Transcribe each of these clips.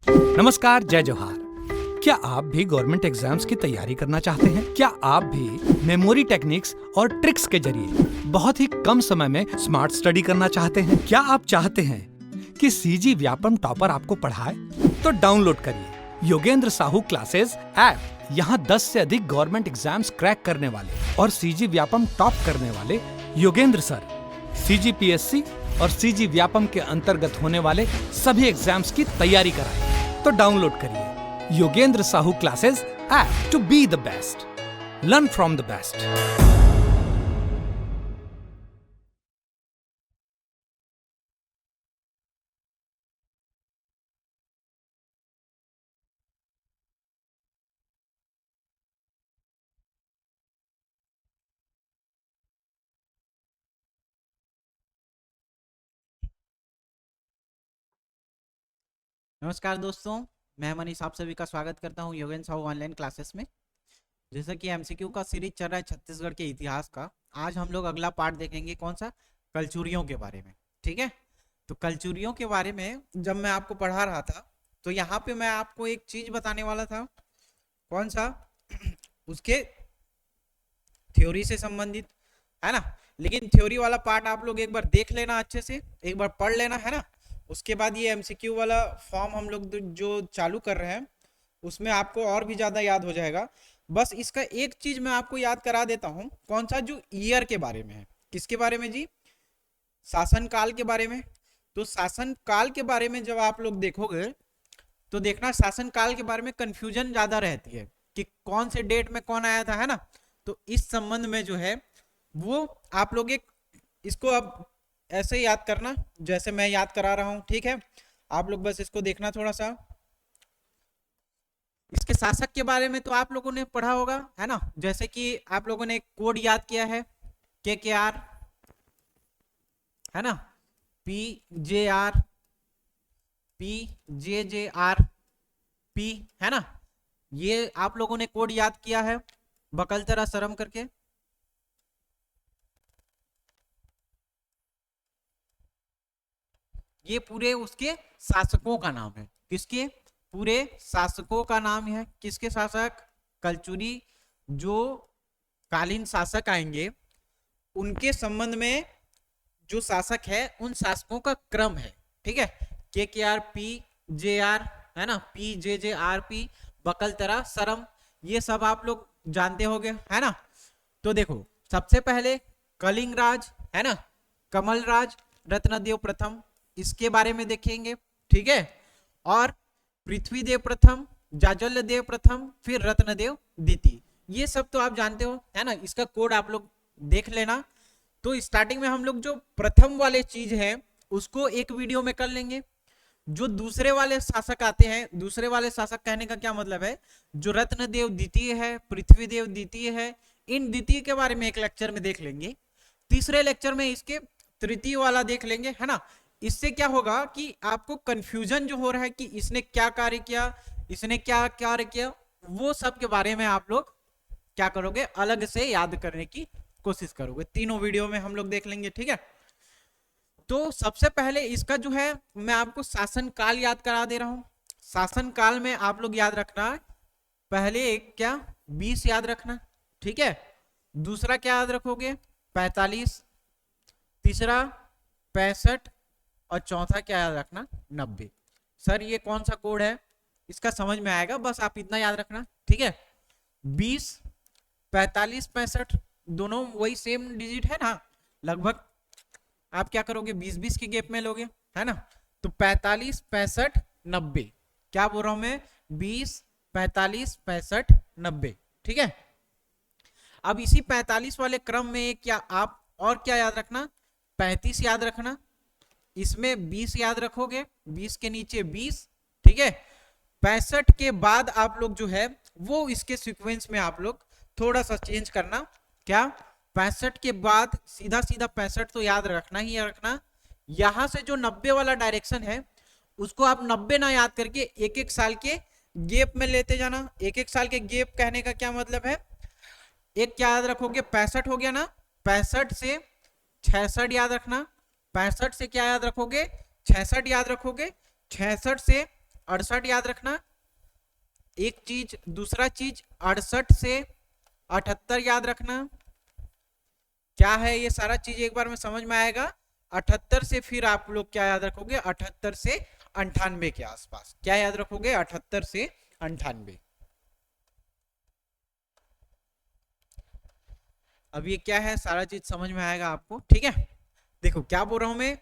नमस्कार, जय जोहार। क्या आप भी गवर्नमेंट एग्जाम्स की तैयारी करना चाहते हैं? क्या आप भी मेमोरी टेक्निक्स और ट्रिक्स के जरिए बहुत ही कम समय में स्मार्ट स्टडी करना चाहते हैं? क्या आप चाहते हैं कि सीजी व्यापम टॉपर आपको पढ़ाए? तो डाउनलोड करिए योगेंद्र साहू क्लासेस ऐप। यहाँ 10 से अधिक गवर्नमेंट एग्जाम्स क्रैक करने वाले और सीजी व्यापम टॉप करने वाले योगेंद्र सर सीजीपीएससी और सीजी व्यापम के अंतर्गत होने वाले सभी एग्जाम्स की तैयारी कराएं। तो डाउनलोड करिए Yogendra Sahu classes app to be the best, learn from the best. नमस्कार दोस्तों, मैं मनीष आप सभी का स्वागत करता हूं योगेंद्र साहू ऑनलाइन क्लासेस में। जैसा कि एमसीक्यू का सीरीज चल रहा है छत्तीसगढ़ के इतिहास का, आज हम लोग अगला पार्ट देखेंगे। कौन सा? कलचुरियों के बारे में। ठीक है, तो कलचुरियों के बारे में जब मैं आपको पढ़ा रहा था तो यहाँ पे मैं आपको एक चीज बताने वाला था। कौन सा? उसके थ्योरी से संबंधित, है ना। लेकिन थ्योरी वाला पार्ट आप लोग एक बार देख लेना, अच्छे से एक बार पढ़ लेना, है ना। उसके बाद ये एमसीक्यू वाला फॉर्म हम लोग जो चालू कर रहे हैं उसमें आपको और भी ज्यादा याद हो जाएगा। बस इसका एक चीज मैं आपको याद करा देता हूँ। कौन सा? जो ईयर के बारे में है। किसके बारे में जी? शासन काल के बारे में। तो शासन काल के बारे में जब आप लोग देखोगे तो देखना शासन काल के बारे में कंफ्यूजन ज्यादा रहती है कि कौन से डेट में कौन आया था, है ना। तो इस संबंध में जो है वो आप लोग एक इसको अब ऐसे याद करना जैसे मैं याद करा रहा हूं। ठीक है, आप लोग बस इसको देखना थोड़ा सा। इसके शासक के बारे में तो आप लोगों ने पढ़ा होगा, है ना। जैसे कि आप लोगों ने कोड याद किया है, के आर, है ना, P J are, P J R P, है ना। ये आप लोगों ने कोड याद किया है बकलतरा सरम करके। ये पूरे उसके शासकों का नाम है। किसके? पूरे शासकों का नाम है। किसके शासक? कलचुरी जो कालीन शासक आएंगे उनके संबंध में जो शासक है उन शासकों का क्रम है। ठीक है, के आर, पी जे आर, है ना, पी जे आर पी, बकलतरा सरम, ये सब आप लोग जानते होंगे, है ना। तो देखो, सबसे पहले कलिंग राज, है ना, कमल राज, रत्नदेव प्रथम, इसके बारे में देखेंगे। ठीक है, और पृथ्वीदेव प्रथम, जाजल्य देव प्रथम, फिर रत्नदेव द्वितीय, ये सब तो आप जानते हो, है ना। इसका कोड आप लोग देख लेना। तो स्टार्टिंग में हम लोग जो प्रथम वाले चीज है उसको एक वीडियो में कर लेंगे। जो दूसरे वाले शासक आते हैं, दूसरे वाले शासक कहने का क्या मतलब है, जो रत्नदेव द्वितीय है, पृथ्वीदेव द्वितीय है, इन द्वितीय के बारे में एक लेक्चर में देख लेंगे। तीसरे लेक्चर में इसके तृतीय वाला देख लेंगे, है ना। इससे क्या होगा कि आपको कंफ्यूजन जो हो रहा है कि इसने क्या कार्य किया, इसने क्या कार्य किया, वो सब के बारे में आप लोग क्या करोगे, अलग से याद करने की कोशिश करोगे। तीनों वीडियो में हम लोग देख लेंगे। ठीक है, तो सबसे पहले इसका जो है मैं आपको शासन काल याद करा दे रहा हूं। शासन काल में आप लोग याद रखना, पहले एक क्या 20 याद रखना। ठीक है, दूसरा क्या याद रखोगे 45, तीसरा 65 और चौथा क्या याद रखना 90। सर ये कौन सा कोड है, इसका समझ में आएगा, बस आप इतना याद रखना। ठीक है, 20, 45, 65 दोनों वही सेम डिजिट है ना लगभग। आप क्या करोगे 20-20 के गैप में लोगे, है ना। तो 45, 65, 90, क्या बोल रहा हूं मैं, 20, 45, 65, 90। ठीक है, अब इसी 45 वाले क्रम में क्या आप और क्या याद रखना, 35 याद रखना। इसमें 20 याद रखोगे, 20 के नीचे 20। ठीक है, 65 के बाद आप लोग जो है वो इसके सीक्वेंस में आप लोग थोड़ा सा चेंज करना। क्या? 65 के बाद सीधा सीधा 65 तो याद रखना ही रखना। यहां से जो 90 वाला डायरेक्शन है उसको आप 90 ना याद करके एक एक साल के गैप में लेते जाना। एक एक साल के गैप कहने का क्या मतलब है, एक क्या याद रखोगे 65 हो गया ना, 65 से 66 याद रखना। 65 से क्या याद रखोगे 66 याद रखोगे, 66 से 68 याद रखना एक चीज। दूसरा चीज 68 से 78 याद रखना। क्या है ये सारा चीज एक बार में समझ में आएगा। 78 से फिर आप लोग क्या याद रखोगे, 78 से 98 के आसपास। क्या याद रखोगे, 78 से 98। अब ये क्या है सारा चीज समझ में आएगा आपको, ठीक है। देखो क्या बोल रहा हूं मैं,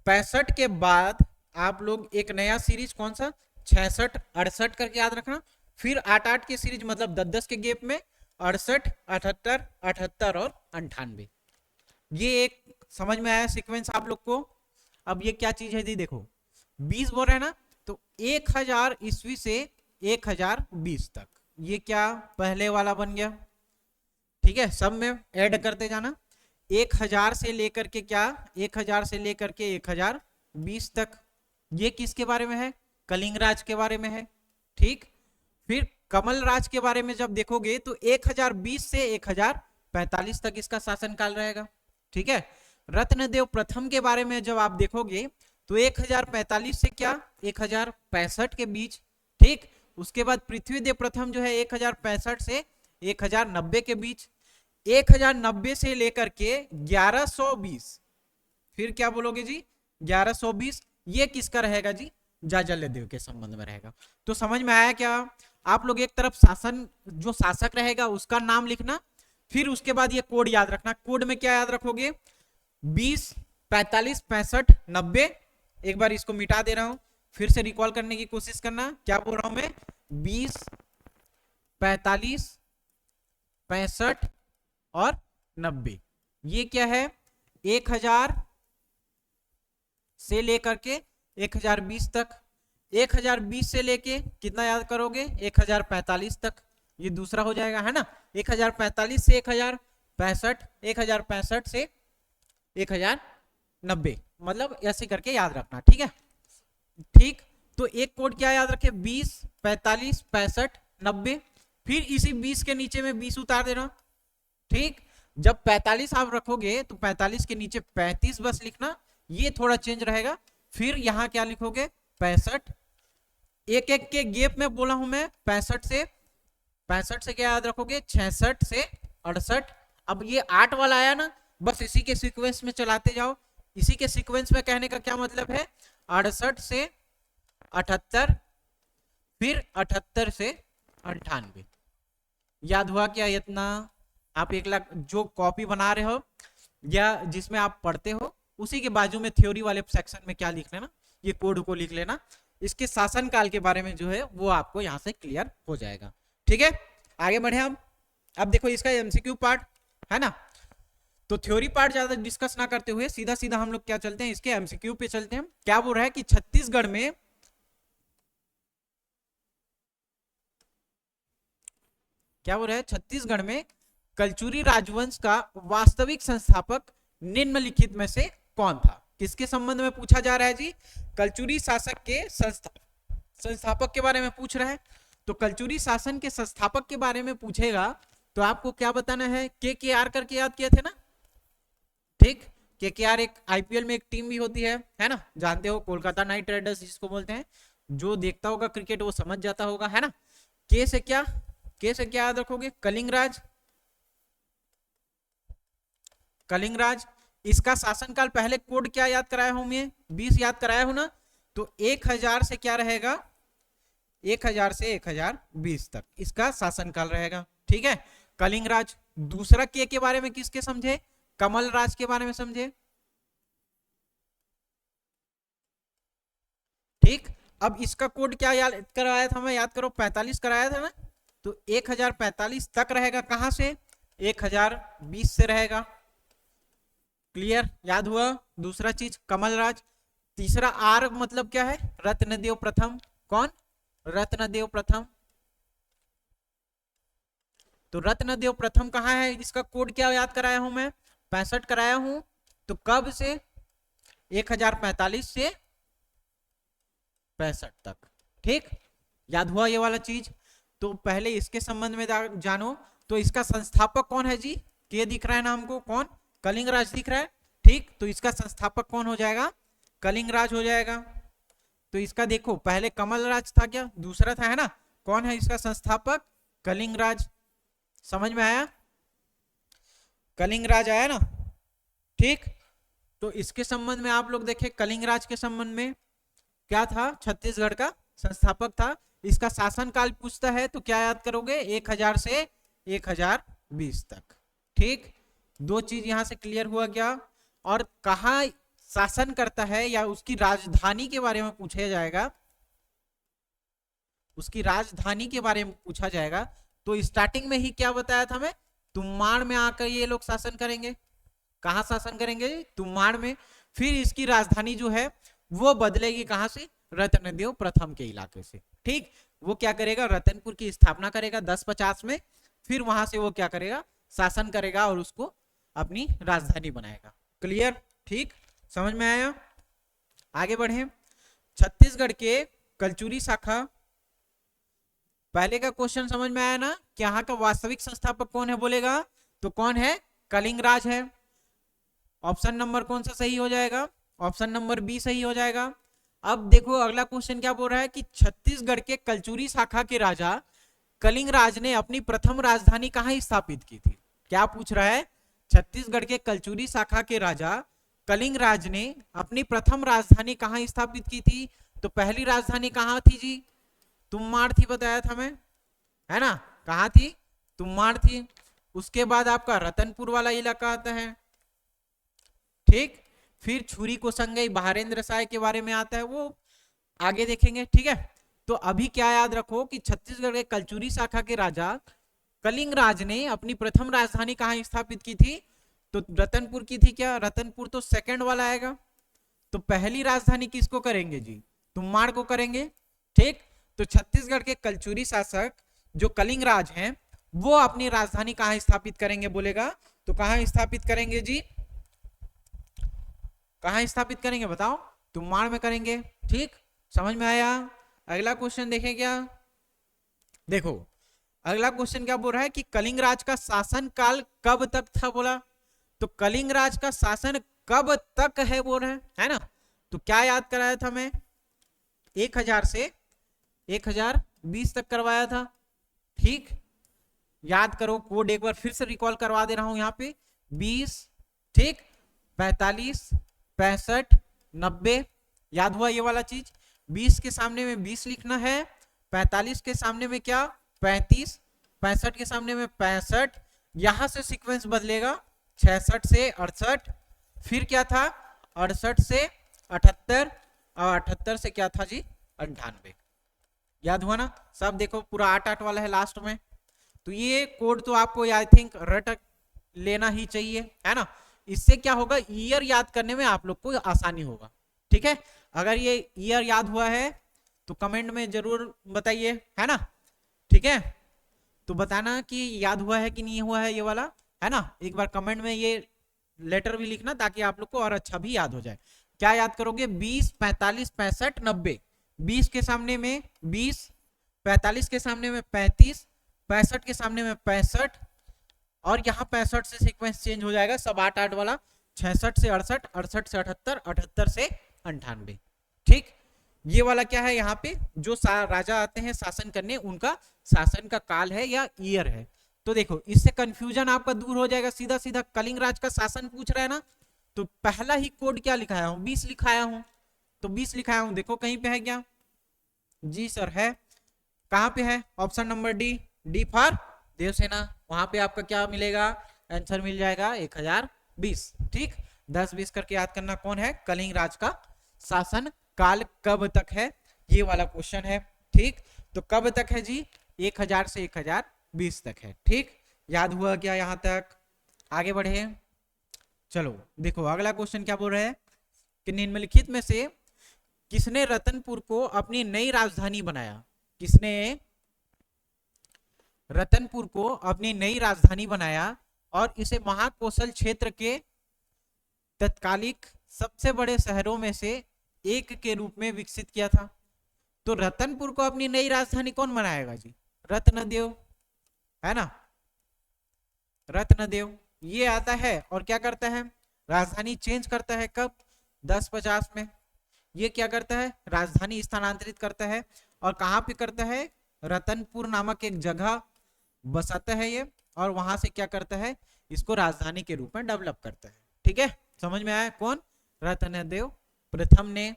65 के बाद आप लोग एक नया सीरीज कौन सा, 66 68 करके याद रखना। फिर 8 की सीरीज मतलब 10 के गैप में 68 78 78 और 98। ये एक समझ में आया सीक्वेंस आप लोग को। अब ये क्या चीज है जी, देखो 20 बोल रहे हैं ना, तो 1000 ईस्वी से 1020 तक, ये क्या पहले वाला बन गया, ठीक है। सब में ऐड करते जाना। 1000 से लेकर के क्या, 1000 से लेकर के 1020 तक, ये किसके बारे में है, कलिंग राज के बारे में है, ठीक। फिर कमल राज के बारे में जब देखोगे तो 1020 से 1045 तक इसका शासनकाल रहेगा, ठीक है। रत्नदेव प्रथम के बारे में जब आप देखोगे तो 1045 से क्या 1065 के बीच, ठीक। उसके बाद पृथ्वीदेव प्रथम जो है 1065 से 1090 के बीच, 1090 से लेकर के 1120, फिर क्या बोलोगे जी 1120, ये किसका रहेगा जी, जाजल्यदेव के संबंध में रहेगा। तो समझ में आया क्या, आप लोग एक तरफ शासन जो शासक रहेगा उसका नाम लिखना, फिर उसके बाद ये कोड याद रखना। कोड में क्या याद रखोगे, 20 45 65 90। एक बार इसको मिटा दे रहा हूं, फिर से रिकॉल करने की कोशिश करना। क्या बोल रहा हूं मैं, 20 45 65 और 90। ये क्या है, 1000 से लेकर के 1020 तक। 1020 से लेके कितना याद करोगे, 1045 तक, ये दूसरा हो जाएगा, है ना। 1045 से 1065, 1065 से 1090, मतलब ऐसे करके याद रखना, ठीक है। ठीक, तो एक कोड क्या याद रखे, 20 45 65 90। फिर इसी 20 के नीचे में 20 उतार देना, ठीक। जब 45 आप रखोगे तो 45 के नीचे 35 बस लिखना, ये थोड़ा चेंज रहेगा। फिर यहां क्या लिखोगे, 65। एक एक के गैप में बोला हूं मैं, 65 से क्या याद रखोगे, 66 से 68। अब ये 8 वाला आया ना, बस इसी के सीक्वेंस में चलाते जाओ। इसी के सीक्वेंस में कहने का क्या मतलब है, 68 से 78, फिर 78 से 98। याद हुआ क्या इतना। आप 1 लाख जो कॉपी बना रहे हो या जिसमें आप पढ़ते हो, उसी के बाजू में थ्योरी वाले सेक्शन में क्या लिख लेना, ये कोड को लिख लेना। इसके शासनकाल के बारे में जो है वो आपको यहां से क्लियर हो जाएगा, ठीक है। आगे बढ़े हम। अब देखो इसका एमसीक्यू पार्ट है ना, तो थ्योरी पार्ट ज्यादा डिस्कस ना करते हुए सीधा सीधा हम लोग क्या चलते हैं, इसके एमसीक्यू पे चलते हैं। क्या बोल रहा है कि छत्तीसगढ़ में छत्तीसगढ़ में कलचुरी राजवंश का वास्तविक संस्थापक निम्नलिखित में से कौन था। किसके संबंध में पूछा जा रहा है जी, कलचुरी शासक के संस्थापक के बारे में पूछ रहा है। तो कलचुरी शासन के संस्थापक के बारे में पूछेगा तो आपको क्या बताना है, KKR करके याद किए थे ना, ठीक। KKR एक IPL में एक टीम भी होती है ना, जानते हो, कोलकाता नाइट राइडर्स जिसको बोलते हैं। जो देखता होगा क्रिकेट वो समझ जाता होगा, है ना। के से क्या याद रखोगे, कलिंगराज। इसका शासनकाल पहले कोड क्या याद कराया हूं मैं, 20 याद कराया हूं ना। तो 1000 से क्या रहेगा, 1000 से 1020 तक इसका शासनकाल रहेगा, ठीक है। कलिंगराज। दूसरा के बारे में किसके समझे, कमल राज के बारे में समझे, ठीक। अब इसका कोड क्या याद कराया था मैं, याद करो, 45 कराया था ना। तो 1045 तक रहेगा, कहां से, 1020 से रहेगा, क्लियर, याद हुआ। दूसरा चीज कमल राज। तीसरा आर मतलब क्या है, रत्नदेव प्रथम। कौन, रत्नदेव प्रथम। तो रत्नदेव प्रथम कहां है, इसका कोड क्या याद कराया हूं मैं, 65 कराया हूं। तो कब से, 1045 से 65 तक, ठीक। याद हुआ ये वाला चीज। तो पहले इसके संबंध में जानो। तो इसका संस्थापक कौन है जी, के दिख रहा है ना हमको, कौन, कलिंगराज दिख रहा है, ठीक। तो इसका संस्थापक कौन हो जाएगा, कलिंगराज हो जाएगा। तो इसका देखो पहले कमलराज था क्या, दूसरा था, है ना। कौन है इसका संस्थापक? कलिंगराज। समझ में आया? कलिंगराज आया ना, ठीक। तो इसके संबंध में आप लोग देखें, कलिंगराज के संबंध में क्या था, छत्तीसगढ़ का संस्थापक था। इसका शासनकाल पूछता है तो क्या याद करोगे, 1000 से 1020 तक, ठीक। दो चीज यहां से क्लियर हुआ क्या। और कहा शासन करता है या उसकी राजधानी के बारे में पूछा जाएगा, उसकी राजधानी के बारे में पूछा जाएगा, तो स्टार्टिंग में ही क्या बताया था मैं, तुम्माड़ में आकर ये लोग शासन करेंगे। कहां शासन करेंगे? तुम्माड़ में। फिर इसकी राजधानी जो है वो बदलेगी कहां से, रत्नदेव प्रथम के इलाके से, ठीक। वो क्या करेगा, रतनपुर की स्थापना करेगा 1050 में। फिर वहां से वो क्या करेगा, शासन करेगा और उसको अपनी राजधानी बनाएगा। क्लियर, ठीक, समझ में आया? आगे बढ़े। छत्तीसगढ़ के कलचुरी शाखा, पहले का क्वेश्चन समझ में आया ना कि यहाँ का वास्तविक संस्थापक कौन है बोलेगा, तो कौन है, कलिंगराज है। ऑप्शन नंबर कौन सा सही हो जाएगा, ऑप्शन नंबर बी सही हो जाएगा। अब देखो अगला क्वेश्चन क्या बोल रहा है कि छत्तीसगढ़ के कलचुरी शाखा के राजा कलिंगराज ने अपनी प्रथम राजधानी कहां स्थापित की थी। क्या पूछ रहा है, छत्तीसगढ़ के कलचुरी शाखा के राजा कलिंगराज ने अपनी प्रथम राजधानी कहां स्थापित की थी। तो पहली राजधानी कहां थी जी, तुम्माड़ थी, बताया था मैं, है ना। कहां थी, तुम्माड़ थी। उसके बाद आपका रतनपुर वाला इलाका आता है, ठीक। फिर छुरी को संगई बहारेंद्र साय के बारे में आता है, वो आगे देखेंगे, ठीक है। तो अभी क्या याद रखो कि छत्तीसगढ़ के कलचुरी शाखा के राजा कलिंगराज ने अपनी प्रथम राजधानी कहां स्थापित की थी, तो रतनपुर की थी। क्या रतनपुर तो सेकंड वाला आएगा। तो पहली राजधानी किसको करेंगे जी, तुम्माड़ को करेंगे, ठीक। तो छत्तीसगढ़ के कलचुरी शासक जो कलिंगराज हैं वो अपनी राजधानी कहां स्थापित करेंगे बोलेगा, तो कहां स्थापित करेंगे जी, कहां स्थापित करेंगे बताओ, तुम्माड़ में करेंगे, ठीक। समझ में आया? अगला क्वेश्चन देखें क्या, देखो अगला क्वेश्चन क्या बोल रहा है कि कलिंगराज का शासन काल कब तक था बोला। तो कलिंगराज का शासन कब तक है बोल रहे हैं, है ना। तो क्या याद कराया था मैं, 1000 से 1020 तक करवाया था, ठीक। याद करो, कोड एक बार फिर से रिकॉल करवा दे रहा हूं यहाँ पे, 20, ठीक, 45, 65, 90, याद हुआ ये वाला चीज। 20 के सामने में 20 लिखना है, 45 के सामने में क्या 35, 65 के सामने में 65, यहां से सीक्वेंस बदलेगा 66 से 68, फिर क्या था 68 से 78, और 78 से क्या था जी 98। याद हुआ ना सब, देखो पूरा 8 वाला है लास्ट में। तो ये कोड तो आपको आई थिंक रट लेना ही चाहिए, है ना। इससे क्या होगा, ईयर याद करने में आप लोग को आसानी होगा, ठीक है। अगर ये ईयर याद हुआ है तो कमेंट में जरूर बताइए, है ना, ठीक है। तो बताना कि याद हुआ है कि नहीं हुआ है ये वाला, है ना। एक बार कमेंट में ये लेटर भी लिखना ताकि आप लोग को और अच्छा भी याद हो जाए। क्या याद करोगे, 20, 45, 65, 90। 20 के सामने में 20, 45 के सामने में 35, 65 के सामने में 65, और यहाँ 65 से सीक्वेंस चेंज हो जाएगा, सब 8 वाला, 66 से 68, 68 से 78, 78 से 98, ठीक। ये वाला क्या है, यहाँ पे जो राजा आते हैं शासन करने, उनका शासन का काल है या ईयर है। तो देखो इससे कंफ्यूजन आपका दूर हो जाएगा, सीधा सीधा कलिंगराज का शासन पूछ रहा है ना, तो पहला ही कोड क्या लिखाया हूं, 20 लिखाया हूं। तो 20 लिखाया हूं, देखो कहीं पे है क्या जी सर, है। कहां पे है, option number D, D for Devsena. वहां पे आपका क्या मिलेगा, आंसर मिल जाएगा 1020, ठीक। 10-20 करके याद करना कौन है, कलिंगराज का शासन काल कब तक है, ये वाला क्वेश्चन है, ठीक। तो कब तक है जी, 1000 से 1020 तक है, ठीक। याद हुआ क्या यहां तक, आगे बढ़े। चलो देखो अगला क्वेश्चन क्या बोल रहे हैं कि निम्नलिखित में से किसने रतनपुर को अपनी नई राजधानी बनाया, किसने रतनपुर को अपनी नई राजधानी बनाया और इसे महाकौशल क्षेत्र के तत्कालिक सबसे बड़े शहरों में से एक के रूप में विकसित किया था। तो रतनपुर को अपनी नई राजधानी कौन बनाएगा जी, रत्नदेव, है ना। रत्नदेव ये आता है और क्या करता है, राजधानी चेंज करता है, कब 1050 में। ये क्या करता है, राजधानी स्थानांतरित करता है। और कहाँ पे करता है, रतनपुर नामक एक जगह बसाता है ये, और वहां से क्या करता है, इसको राजधानी के रूप में डेवलप करता है। ठीक है, समझ में आया, कौन, रत्नदेव प्रथम ने।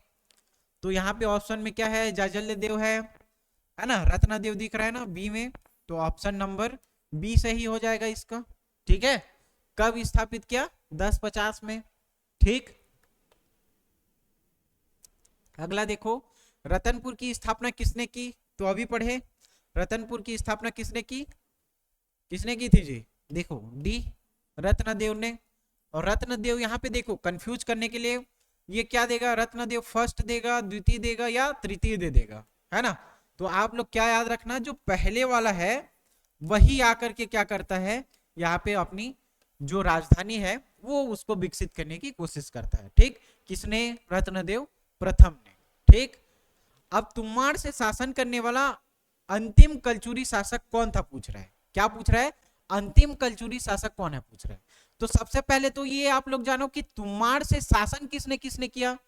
तो यहाँ पे ऑप्शन में क्या है, जाजल्यदेव है ना, रत्नदेव दिख रहा है ना बी में, तो ऑप्शन नंबर बी सही हो जाएगा इसका। ठीक है, कब स्थापित किया, 1050 में। ठीक, अगला देखो, रतनपुर की स्थापना किसने की, तो अभी पढ़े, रतनपुर की स्थापना किसने की थी जी, देखो डी, रत्नदेव ने। और रत्नदेव यहाँ पे देखो कंफ्यूज करने के लिए ये क्या देगा, रत्नदेव फर्स्ट देगा, द्वितीय देगा या तृतीय दे देगा, है ना। तो आप लोग क्या याद रखना, जो पहले वाला है वही आकर के क्या करता है, यहाँ पे अपनी जो राजधानी है वो उसको विकसित करने की कोशिश करता है। ठीक, किसने, रत्नदेव प्रथम ने। ठीक, अब तुम्बाड़ से शासन करने वाला अंतिम कलचुरी शासक कौन था पूछ रहा है, क्या पूछ रहा है, अंतिम कलचुरी शासक कौन है पूछ रहा है। तो सबसे पहले तो ये आप लोग जानो कि तुम्बाड़ से शासन किसने किसने किया,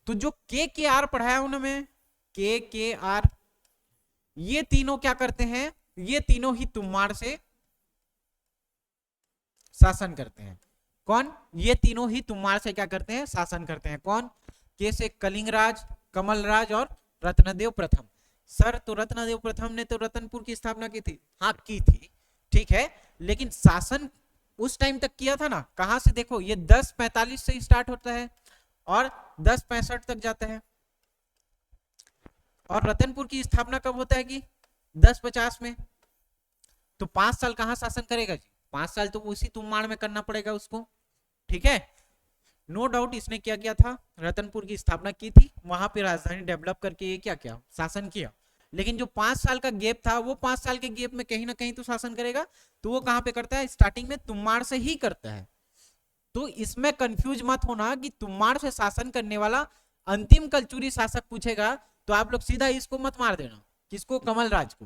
तो जो के आर पढ़ाया उन्होंने, के आर, ये तीनों क्या करते हैं, ये तीनों ही तुम्बाड़ से शासन करते हैं। कौन, ये तीनों ही तुम्बाड़ से क्या करते हैं, शासन करते हैं। कौन, के से कलिंगराज, कमलराज और रत्नदेव प्रथम। सर तो रत्नदेव प्रथम ने तो रतनपुर की स्थापना की थी, हाँ की थी, ठीक है, लेकिन शासन उस टाइम तक किया था ना, कहां से, देखो ये 1045 से स्टार्ट होता है और 1065 तक जाता है। और रतनपुर की स्थापना कब होता है कि 1050 में। तो 5 साल कहां शासन करेगा जी, 5 साल तो उसी तुम्बाड़ में करना पड़ेगा उसको। ठीक है, नो डाउट इसने क्या किया था, रतनपुर की स्थापना की थी, वहां पे राजधानी डेवलप करके ये क्या किया, शासन किया। लेकिन जो 5 साल का गैप था, वो 5 साल के गैप में कहीं ना कहीं तो शासन करेगा, तो वो कहां पे करता है, स्टार्टिंग में तुम्बाड़ से ही करता है। तो इसमें कंफ्यूज मत होना कि तुम्बाड़ से शासन करने वाला अंतिम कलचुरी शासक पूछेगा तो आप लोग सीधा इसको मत मार देना, किसको, कमलराज को।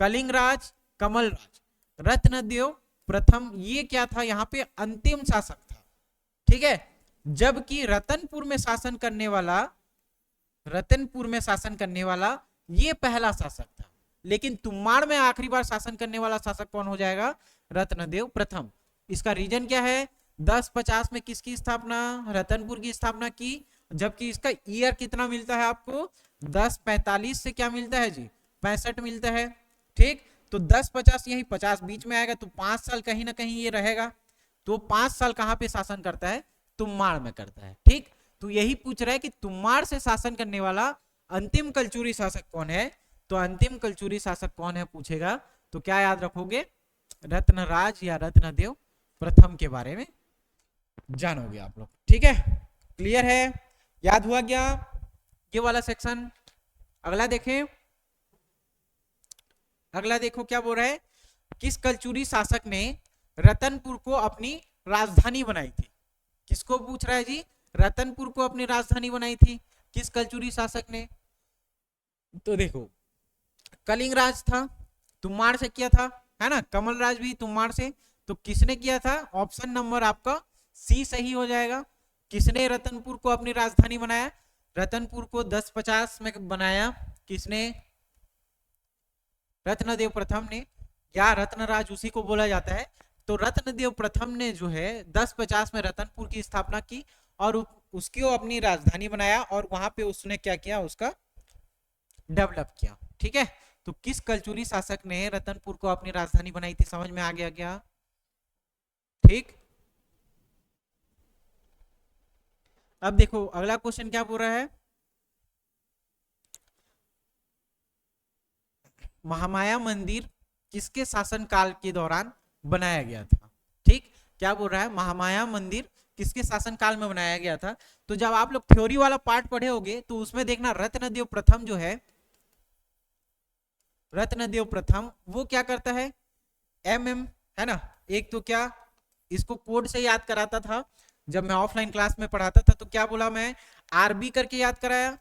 कलिंगराज, कमलराज, रत्नदेव प्रथम, ये क्या था, यहाँ पे अंतिम शासक था। ठीक है, जबकि रतनपुर में शासन करने वाला ये पहला शासक था। लेकिन तुम्बाड़ में आखिरी बार शासन करने वाला शासक कौन हो जाएगा, रत्नदेव प्रथम। इसका रीजन क्या है, 1050 में किसकी स्थापना, रतनपुर की स्थापना की, जबकि इसका ईयर कितना मिलता है आपको, 1045 से क्या मिलता है जी, 65 मिलता है। ठीक, तो 1050 यही 50 बीच में आएगा, तो 5 साल कहीं ना कहीं ये रहेगा। तो 5 साल कहां पे शासन करता है, तुम्बाड़ में करता है। ठीक, तो यही पूछ रहा है कि तुम्बाड़ से शासन करने वाला अंतिम कलचुरी शासक कौन है, तो अंतिम कलचुरी शासक कौन है पूछेगा तो क्या याद रखोगे, रत्नराज या रत्नदेव प्रथम के बारे में जानोगे आप लोग। ठीक है, क्लियर है, याद हुआ क्या ये वाला सेक्शन। अगला देखें, अगला देखो क्या बोल रहा है, किस कलचुरी शासक ने रतनपुर को अपनी राजधानी बनाई थी, किसको पूछ रहा है जी, रतनपुर को अपनी राजधानी बनाई थी किस कलचुरी शासक ने। तो देखो कलिंगराज था, तुम्बाड़ से किया था, है ना, कमलराज भी तुम्बाड़ से, तो किसने किया था, ऑप्शन नंबर आपका सी सही हो जाएगा। किसने रतनपुर को अपनी राजधानी बनाया, रतनपुर को 1050 में बनाया, किसने, रत्नदेव प्रथम ने, या रत्नराज उसी को बोला जाता है। तो रत्नदेव प्रथम ने जो है 1050 में रतनपुर की स्थापना की और उसकी अपनी राजधानी बनाया और वहां पे उसने क्या किया, उसका डेवलप किया। ठीक है, तो किस कलचुरी शासक ने रतनपुर को अपनी राजधानी बनाई थी, समझ में आ गया क्या। ठीक, अब देखो अगला क्वेश्चन क्या बोल रहा है, महामाया मंदिर किसके शासन काल के दौरान बनाया गया था। ठीक, क्या बोल रहा है, महामाया मंदिर किसके शासन काल में बनाया गया था। तो जब आप लोग थ्योरी वाला पार्ट पढ़े होगे तो उसमें देखना रत्नदेव प्रथम जो है, रत्नदेव प्रथम वो क्या करता है, एमएम, है ना, एक तो क्या इसको कोड से याद कराता था, जब मैं ऑफलाइन क्लास में पढ़ाता था तो क्या बोला मैं, आरबी करके याद कराया,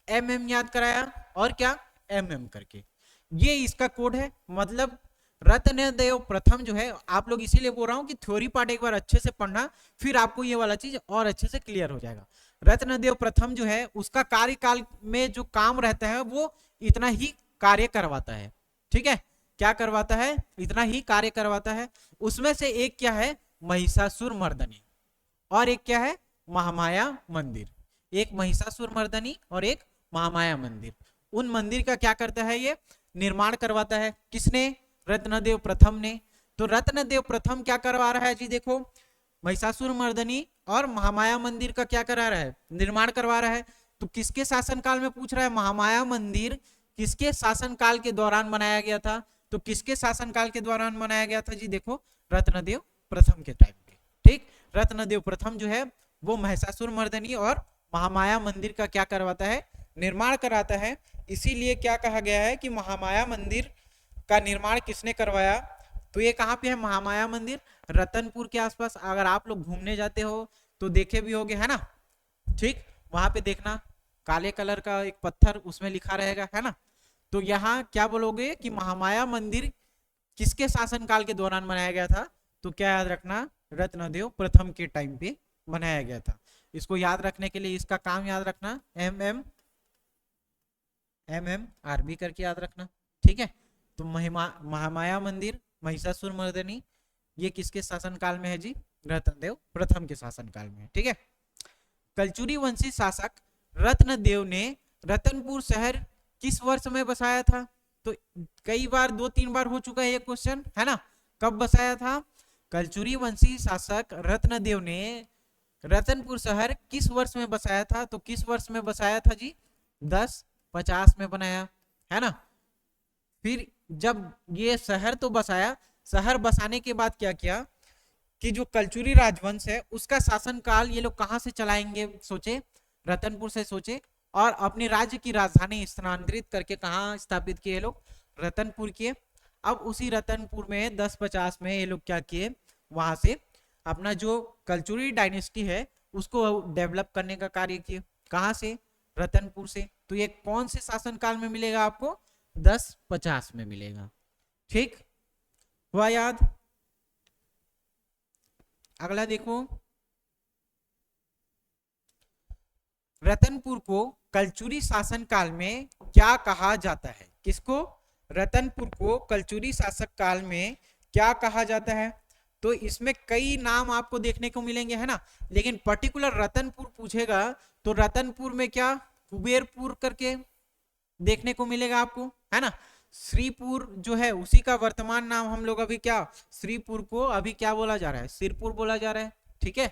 एमएम याद कराया और क्या एमएम करके, ये इसका कोड है। मतलब रत्नदेव प्रथम जो है, आप लोग इसीलिए बोल रहा हूं कि थ्योरी पार्ट एक बार अच्छे से पढ़ना, फिर आपको ये वाला चीज और अच्छे से क्लियर हो जाएगा। रत्नदेव प्रथम जो है उसका कार्यकाल में जो काम रहता है वो इतना ही कार्य करवाता है, ठीक है, क्या करवाता है, इतना ही कार्य करवाता है। उसमें से एक क्या है, महिषासुर मर्दनी, और एक क्या है, महामाया मंदिर। एक महिषासुर मर्दनी और एक महामाया मंदिर। उन मंदिर का क्या करता है, ये निर्माण करवाता है। किसने, रत्नदेव प्रथम ने। तो रत्नदेव प्रथम क्या करवा रहा है जी, देखो महिषासुर मर्दनी और महामाया मंदिर का क्या करा रहा है, निर्माण करवा रहा है। तो किसके शासनकाल में पूछ रहा है, महामाया मंदिर किसके शासनकाल के दौरान बनाया गया था। तो किसके शासनकाल के दौरान बनाया गया था जी, देखो रत्नदेव प्रथम के टाइम पे, ठीक। रत्नदेव प्रथम जो है वो महिषासुर मर्दनी और महामाया मंदिर का क्या करवाता है, निर्माण कराता है। इसीलिए क्या कहा गया है कि महामाया मंदिर का निर्माण किसने करवाया। तो ये कहाँ पे है महामाया मंदिर, रतनपुर के आसपास। अगर आप लोग घूमने जाते हो तो देखे भी होगे, है ना, ठीक, वहां पे देखना काले कलर का एक पत्थर उसमें लिखा रहेगा, है ना। तो यहाँ क्या बोलोगे कि महामाया मंदिर किसके शासनकाल के दौरान बनाया गया था। तो क्या याद रखना, रत्नदेव प्रथम के टाइम पे बनाया गया था। इसको याद रखने के लिए इसका काम याद रखना, MMRB करके याद रखना, ठीक है। तो महामाया मंदिर, महिषासुर मर्दनी, ये किसके शासनकाल में है जी, रत्नदेव प्रथम के शासनकाल में, ठीक है। कलचुरी वंशी शासक रत्नदेव ने रतनपुर शहर किस वर्ष में बसाया था। तो कई बार 2-3 बार हो चुका है ये क्वेश्चन, है ना। कब बसाया था, कलचुरी वंशी शासक रत्नदेव ने रतनपुर शहर किस वर्ष में बसाया था। तो किस वर्ष में बसाया था जी, 1050 में बनाया, है ना। फिर जब ये शहर तो बसाया, शहर बसाने के बाद क्या किया कि जो कलचुरी राजवंश है उसका शासनकाल ये लोग कहां से चलाएंगे, सोचे रतनपुर से सोचे, और अपने राज्य की राजधानी स्थानांतरित करके कहां स्थापित किए लोग, रतनपुर किए। अब उसी रतनपुर में 1050 में ये लोग क्या किए, वहां से अपना जो कलचुरी डायनेस्टी है उसको डेवलप करने का कार्य किए। कहां से, रतनपुर से। तो ये कौन से शासनकाल में मिलेगा आपको, 1050 में मिलेगा, ठीक हुआ याद। अगला देखो, रतनपुर को कलचुरी शासनकाल में क्या कहा जाता है। किसको, रतनपुर को कलचुरी शासक काल में क्या कहा जाता है। तो इसमें कई नाम आपको देखने को मिलेंगे, है ना, लेकिन पर्टिकुलर रतनपुर पूछेगा तो रतनपुर में क्या, कुबेरपुर करके देखने को मिलेगा आपको, है ना। श्रीपुर जो है उसी का वर्तमान नाम हम लोग अभी क्या, श्रीपुर को अभी क्या बोला जा रहा है, सिरपुर बोला जा रहा है, ठीक है।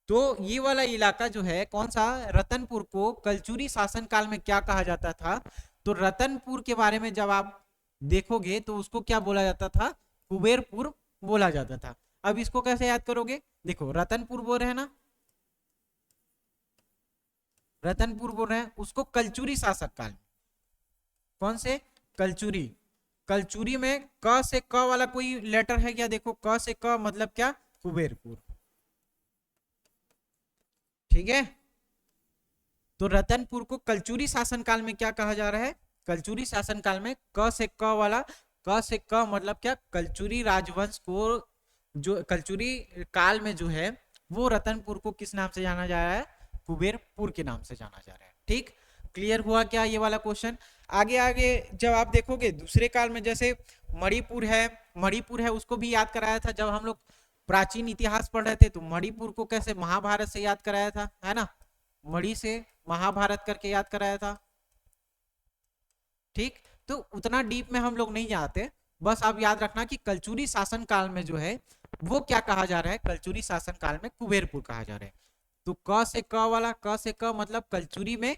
तो ये वाला इलाका जो है कौन सा, रतनपुर को कलचुरी शासन काल में क्या कहा जाता था। तो रतनपुर के बारे में जब आप देखोगे तो उसको क्या बोला जाता था, कुबेरपुर बोला जाता था। अब इसको कैसे याद करोगे, देखो रतनपुर बोल रहे हैं ना, रतनपुर बोल रहे हैं, उसको कलचुरी शासक काल, कौन से, कलचुरी। कलचुरी में क से क वाला कोई लेटर है क्या, देखो क से क मतलब क्या, कुबेरपुर, ठीक है। तो रतनपुर को कलचुरी शासन काल में क्या कहा जा रहा है, कलचुरी शासन काल में क से क वाला, क से क मतलब क्या, कलचुरी राजवंश को, जो कलचुरी काल में जो है वो रतनपुर को किस नाम से जाना जा रहा है, कुबेरपुर के नाम से जाना जा रहा है, ठीक। क्लियर हुआ क्या ये वाला क्वेश्चन। आगे आगे जब आप देखोगे दूसरे काल में, जैसे मणिपुर है, मणिपुर है उसको भी याद कराया था जब हम लोग प्राचीन इतिहास पढ़ रहे थे। तो मणिपुर को कैसे, महाभारत से याद कराया था, है ना, मणि से महाभारत करके याद कराया था, ठीक। तो उतना डीप में हम लोग नहीं जाते, बस आप याद रखना कि कलचुरी शासन काल में जो है वो क्या कहा जा रहा है, कलचुरी शासन काल में कुबेरपुर कहा जा रहा है। तो क से क वाला, क से क मतलब कलचुरी में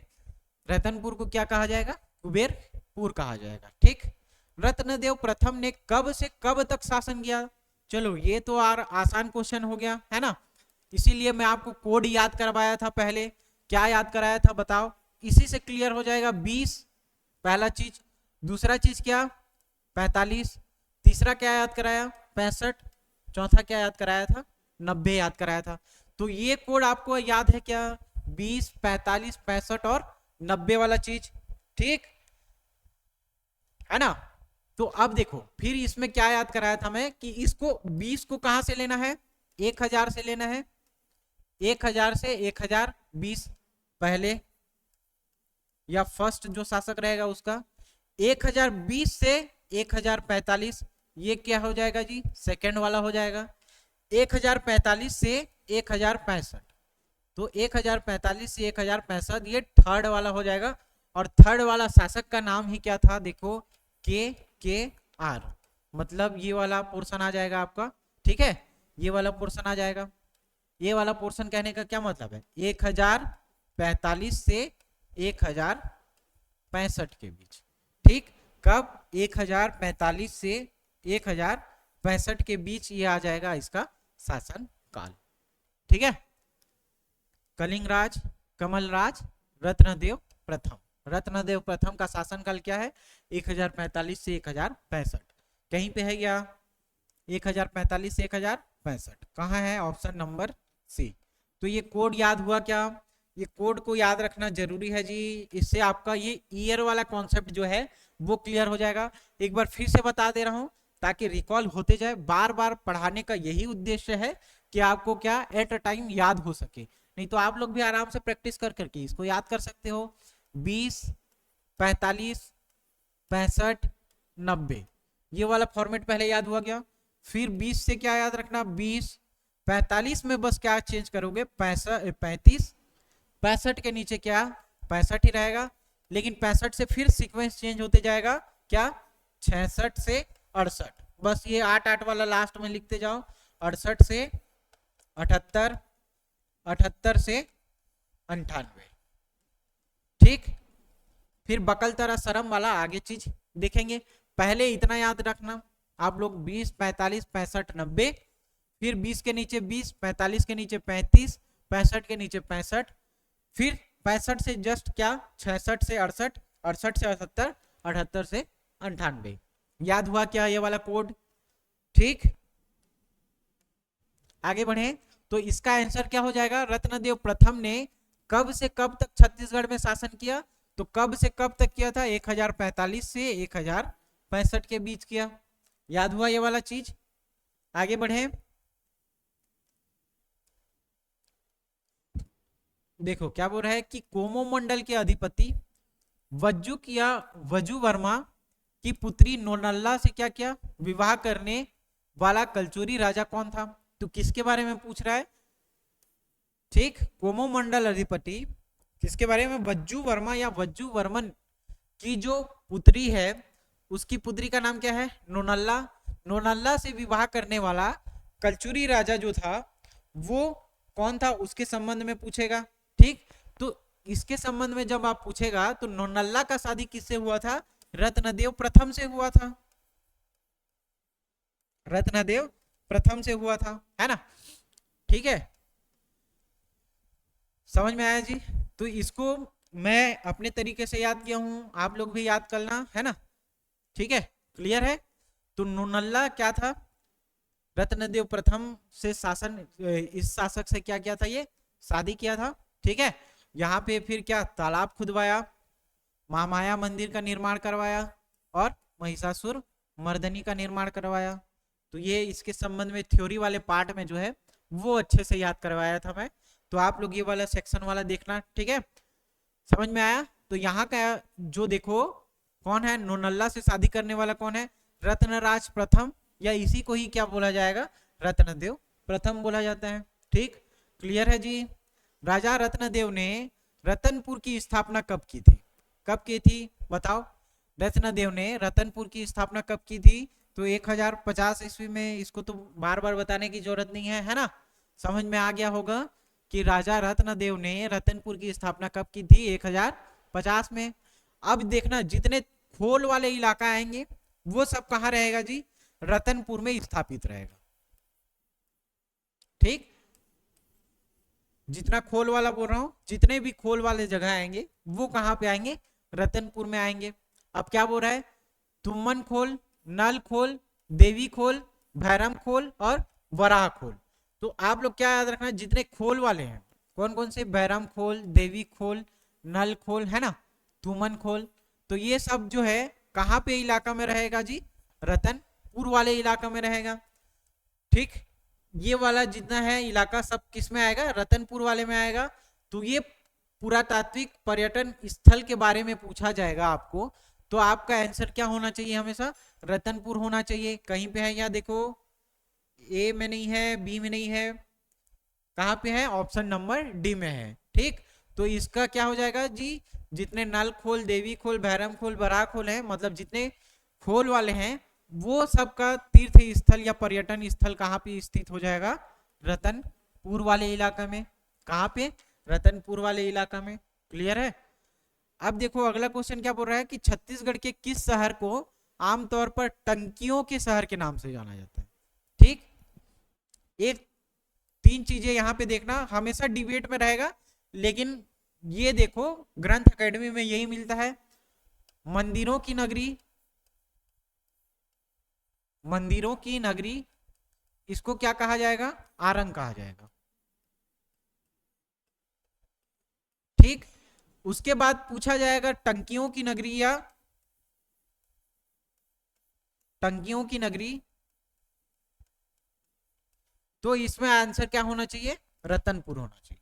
रतनपुर को क्या कहा जाएगा, कुबेरपुर कहा जाएगा, ठीक। रत्नदेव प्रथम ने कब से कब तक शासन किया। चलो ये तो आसान क्वेश्चन हो गया, है ना, इसीलिए मैं आपको कोड याद करवाया था पहले। क्या याद कराया था बताओ, इसी से क्लियर हो जाएगा। 20 पहला चीज, दूसरा चीज क्या, 45, तीसरा क्या याद कराया, 65, चौथा क्या याद कराया था, 90 याद कराया था। तो ये कोड आपको याद है क्या, 20, 45, 65 और 90 वाला चीज, ठीक है ना। तो तो अब देखो फिर इसमें क्या याद कराया था मैं कि इसको 20 को कहां से लेना है, 1000 से लेना है, 1000 से 1020 पहले या फर्स्ट जो शासक रहेगा उसका, 1020 से 1045 ये क्या हो जाएगा जी, सेकेंड वाला हो जाएगा, 1045 से 1065 तो 1045 से 1065 ये थर्ड वाला हो जाएगा। और थर्ड वाला शासक का नाम ही क्या था, देखो के आर, मतलब ये वाला पोर्शन आ जाएगा आपका, ठीक है, ये वाला पोर्शन आ जाएगा। ये वाला पोर्शन कहने का क्या मतलब है, 1045 से 1065 के बीच, ठीक, कब 1045 से 1065 के बीच ये आ जाएगा इसका शासन काल, ठीक है। कलिंग राज, कमल राज, रत्नदेव प्रथम, रत्नदेव प्रथम का शासनकाल क्या है, 1045 से 1065, कहीं पे है क्या 1045 से 1065, कहाँ है, ऑप्शन नंबर सी। तो ये कोड याद हुआ क्या, ये कोड को याद रखना जरूरी है जी, इससे आपका ये ईयर वाला कॉन्सेप्ट जो है वो क्लियर हो जाएगा। एक बार फिर से बता दे रहा हूं ताकि रिकॉल होते जाए, बार बार पढ़ाने का यही उद्देश्य है कि आपको क्या एट अ टाइम याद हो सके, नहीं तो आप लोग भी आराम से प्रैक्टिस कर करके इसको याद कर सकते हो। 20, 45, 65, 90 ये वाला फॉर्मेट पहले याद हुआ गया। फिर 20 से क्या याद रखना, 20, 45 में बस क्या चेंज करोगे 35, 65 के नीचे क्या 65 ही रहेगा, लेकिन 65 से फिर सीक्वेंस चेंज होते जाएगा क्या 66 से 68, बस ये 8 वाला लास्ट में लिखते जाओ, 68 से 78, 78 से 98, ठीक। फिर बकलतरा सरम वाला आगे चीज देखेंगे, पहले इतना याद रखना आप लोग 20, 45, 65, 90, फिर 20 के नीचे 20, 45 के नीचे 35, 65 के नीचे 65, फिर 65 से जस्ट क्या 66 से 68, 68 से 78, 78 से 98, याद हुआ क्या ये वाला कोड, ठीक। आगे बढ़े तो इसका आंसर क्या हो जाएगा, रत्नदेव प्रथम ने कब से कब तक छत्तीसगढ़ में शासन किया, तो कब से कब तक किया था, 1045 से 1065 के बीच किया, याद हुआ ये वाला चीज। आगे बढ़े, देखो क्या बोल रहा है कि कोमो मंडल के अधिपति वज्जुक या वजू वर्मा की पुत्री नोनल्ला से क्या किया, विवाह करने वाला कलचुरी राजा कौन था, तो किसके बारे में पूछ रहा है, ठीक, कोमो मंडल अधिपति किसके बारे में, वज्जू वर्मा या वज्जू वर्मन की जो पुत्री है उसकी पुत्री का नाम क्या है, नोनल्ला, नोनल्ला से विवाह करने वाला कलचुरी राजा जो था वो कौन था उसके संबंध में पूछेगा, ठीक। तो इसके संबंध में जब आप पूछेगा तो नोनल्ला का शादी किससे हुआ था, रत्नदेव प्रथम से हुआ था, रत्नदेव प्रथम से हुआ था, है ना, ठीक है, समझ में आया जी। तो इसको मैं अपने तरीके से याद किया हूं, आप लोग भी याद करना, है ना, ठीक है, क्लियर है। तो नोनल्ला क्या था, रत्नदेव प्रथम से शासन, इस शासक से क्या किया था, ये शादी किया था, ठीक है। यहाँ पे फिर क्या तालाब खुदवाया, महामाया मंदिर का निर्माण करवाया और महिषासुर मर्दनी का निर्माण करवाया। तो ये इसके संबंध में थ्योरी वाले पार्ट में जो है वो अच्छे से याद करवाया था मैं, तो आप लोग ये वाला सेक्शन वाला देखना, ठीक है, समझ में आया। तो यहाँ का जो देखो कौन है, नोनल्ला से शादी करने वाला कौन है, रत्नराज प्रथम, या इसी को ही क्या बोला जाएगा, रत्नदेव प्रथम बोला जाता है, ठीक, क्लियर है जी। राजा रत्नदेव ने रतनपुर की स्थापना कब की थी, कब की थी बताओ, रत्नदेव ने रतनपुर की स्थापना कब की थी, तो 1050 ईस्वी में, इसको तो बार बार बताने की जरूरत नहीं है ना, समझ में आ गया होगा कि राजा रत्नदेव ने रतनपुर की स्थापना कब की थी, 1050 में। अब देखना जितने खोल वाले इलाका आएंगे वो सब कहाँ रहेगा जी, रतनपुर में स्थापित रहेगा, ठीक, जितना खोल वाला बोल रहा हूं, जितने भी खोल वाले जगह आएंगे वो कहाँ पे आएंगे, रतनपुर में आएंगे। अब क्या बोल रहा है, तुमन खोल, नल खोल, देवी खोल, भैरम खोल और वराह खोल। तो आप लोग क्या याद रखना, जितने खोल वाले हैं कौन कौन से, भैरम खोल, देवी खोल, नल खोल, है ना, तुमन खोल, तो ये सब जो है कहाँ पे इलाका में रहेगा जी, रतनपुर वाले इलाका में रहेगा। ठीक, ये वाला जितना है इलाका सब किस में आएगा, रतनपुर वाले में आएगा। तो ये पुरातात्विक पर्यटन स्थल के बारे में पूछा जाएगा आपको, तो आपका आंसर क्या होना चाहिए, हमेशा रतनपुर होना चाहिए। कहीं पे है, या देखो ए में नहीं है, बी में नहीं है, कहाँ पे है, ऑप्शन नंबर डी में है। ठीक, तो इसका क्या हो जाएगा जी, जितने नल खोल, देवी खोल, भैरम खोल, बराह खोल है, मतलब जितने खोल वाले हैं वो सबका तीर्थ स्थल या पर्यटन स्थल कहाँ पे स्थित हो जाएगा, रतनपुर वाले इलाका में। कहाँ पे, रतनपुर वाले इलाका में। क्लियर है। अब देखो अगला क्वेश्चन क्या बोल रहा है कि छत्तीसगढ़ के किस शहर को आमतौर पर टंकियों के शहर के नाम से जाना जाता है। ठीक, एक 3 चीजें यहाँ पे देखना, हमेशा डिबेट में रहेगा, लेकिन ये देखो ग्रंथ एकेडमी में यही मिलता है। मंदिरों की नगरी, मंदिरों की नगरी, इसको क्या कहा जाएगा, आरंग कहा जाएगा। ठीक, उसके बाद पूछा जाएगा टंकियों की नगरी या टंकियों की नगरी, तो इसमें आंसर क्या होना चाहिए, रतनपुर होना चाहिए।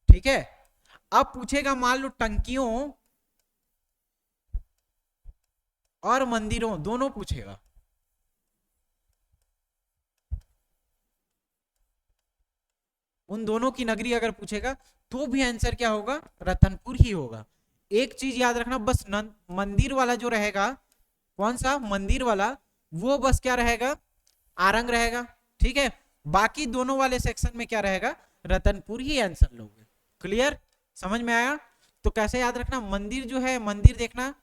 ठीक है, अब पूछेगा मान लो टंकियों और मंदिरों दोनों पूछेगा, उन दोनों की नगरी अगर पूछेगा तो भी आंसर क्या होगा, रतनपुर ही होगा। एक चीज याद रखना, बस मंदिर वाला जो रहेगा, कौन सा मंदिर वाला, वो बस क्या रहेगा, आरंग रहेगा। ठीक है, बाकी दोनों वाले सेक्शन में क्या रहेगा, रतनपुर ही आंसर लोगे। क्लियर, समझ में आया। तो कैसे याद रखना, मंदिर जो है, मंदिर देखना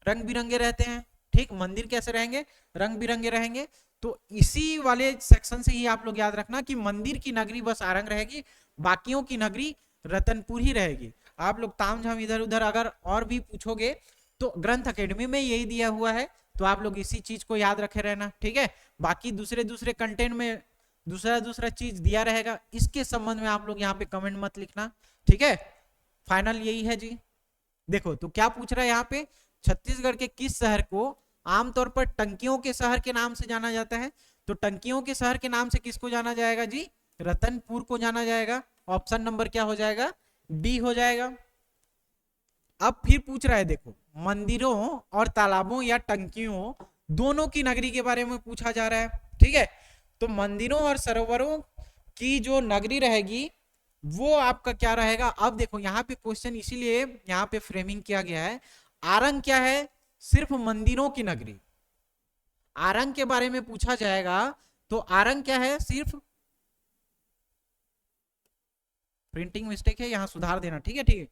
रंग बिरंगे रहते हैं। ठीक, मंदिर कैसे रहेंगे, रंग बिरंगे रहेंगे। तो इसी वाले सेक्शन से ही आप लोग याद रखना कि मंदिर की नगरी बस आरंग रहेगी, बाकियों की नगरी रतनपुर ही रहेगी। आप लोग तामझाम इधर उधर अगर और भी पूछोगे तो ग्रंथ एकेडमी में यही दिया हुआ है, तो आप लोग इसी चीज को याद रखे रहना। ठीक है, बाकी दूसरे दूसरे कंटेंट में दूसरा दूसरा चीज दिया रहेगा, इसके संबंध में आप लोग यहाँ पे कमेंट मत लिखना। ठीक है, फाइनल यही है जी। देखो तो क्या पूछ रहा है यहाँ पे, छत्तीसगढ़ के किस शहर को आमतौर पर टंकियों के शहर के नाम से जाना जाता है। तो टंकियों के शहर के नाम से किसको जाना जाएगा जी, रतनपुर को जाना जाएगा। ऑप्शन नंबर क्या हो जाएगा, डी हो जाएगा। अब फिर पूछ रहा है, देखो मंदिरों और तालाबों या टंकियों दोनों की नगरी के बारे में पूछा जा रहा है। ठीक है, तो मंदिरों और सरोवरों की जो नगरी रहेगी वो आपका क्या रहेगा। अब देखो यहाँ पे क्वेश्चन इसीलिए यहाँ पे फ्रेमिंग किया गया है, आरंग क्या है, सिर्फ मंदिरों की नगरी। आरंग के बारे में पूछा जाएगा तो आरंग क्या है, सिर्फ, प्रिंटिंग मिस्टेक है, यहां सुधार देना। ठीक है, ठीक है,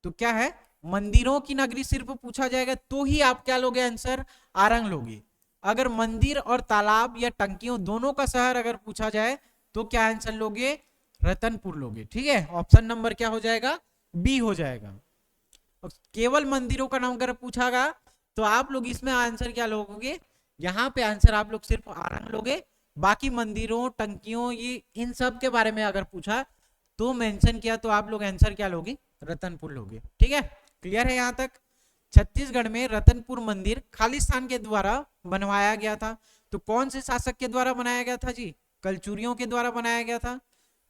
तो क्या है, मंदिरों की नगरी सिर्फ पूछा जाएगा तो ही आप क्या लोगे, आंसर आरंग लोगे। अगर मंदिर और तालाब या टंकियों दोनों का शहर अगर पूछा जाए तो क्या आंसर लोगे, रतनपुर लोगे। ठीक है, ऑप्शन नंबर क्या हो जाएगा, बी हो जाएगा। केवल मंदिरों का नाम अगर पूछागा तो आप लोग इसमें आंसर क्या लोगे, यहाँ पे आंसर आप लोग सिर्फ आरंग लोगे। बाकी मंदिरों, टंकियों, ये इन सब के बारे में अगर पूछा तो मेंशन किया तो आप लोग आंसर क्या लोगे, रतनपुर लोगे। ठीक है, क्लियर है यहाँ तक। छत्तीसगढ़ में रतनपुर मंदिर खालिस्तान के द्वारा बनवाया गया था। तो कौन से शासक के द्वारा बनाया गया था जी, कलचुरियों के द्वारा बनाया गया था।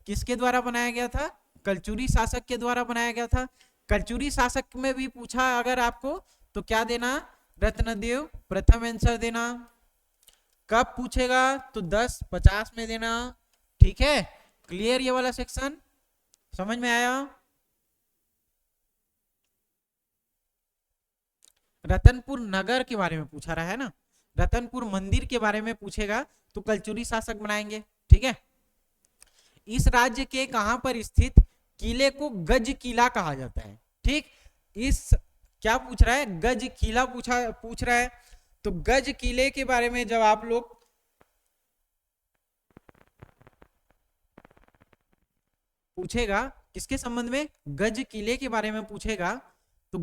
किसके द्वारा बनाया गया था, कलचुरी शासक के द्वारा बनाया गया था। कलचुरी शासक में भी पूछा अगर आपको तो क्या देना, रत्नदेव प्रथम आंसर देना। कब पूछेगा तो 10, 50 में देना। ठीक है, क्लियर ये वाला सेक्शन, समझ में आया। रतनपुर नगर के बारे में पूछा रहा है ना, रतनपुर मंदिर के बारे में पूछेगा तो कलचुरी शासक बनाएंगे। ठीक है, इस राज्य के कहां पर स्थित किले को गज किला कहा जाता है। ठीक, इस क्या पूछ रहा है, गज किला पूछ रहा है। तो गज किले के बारे में जब आप लोग पूछेगा, किसके संबंध में, गज किले के बारे में पूछेगा तो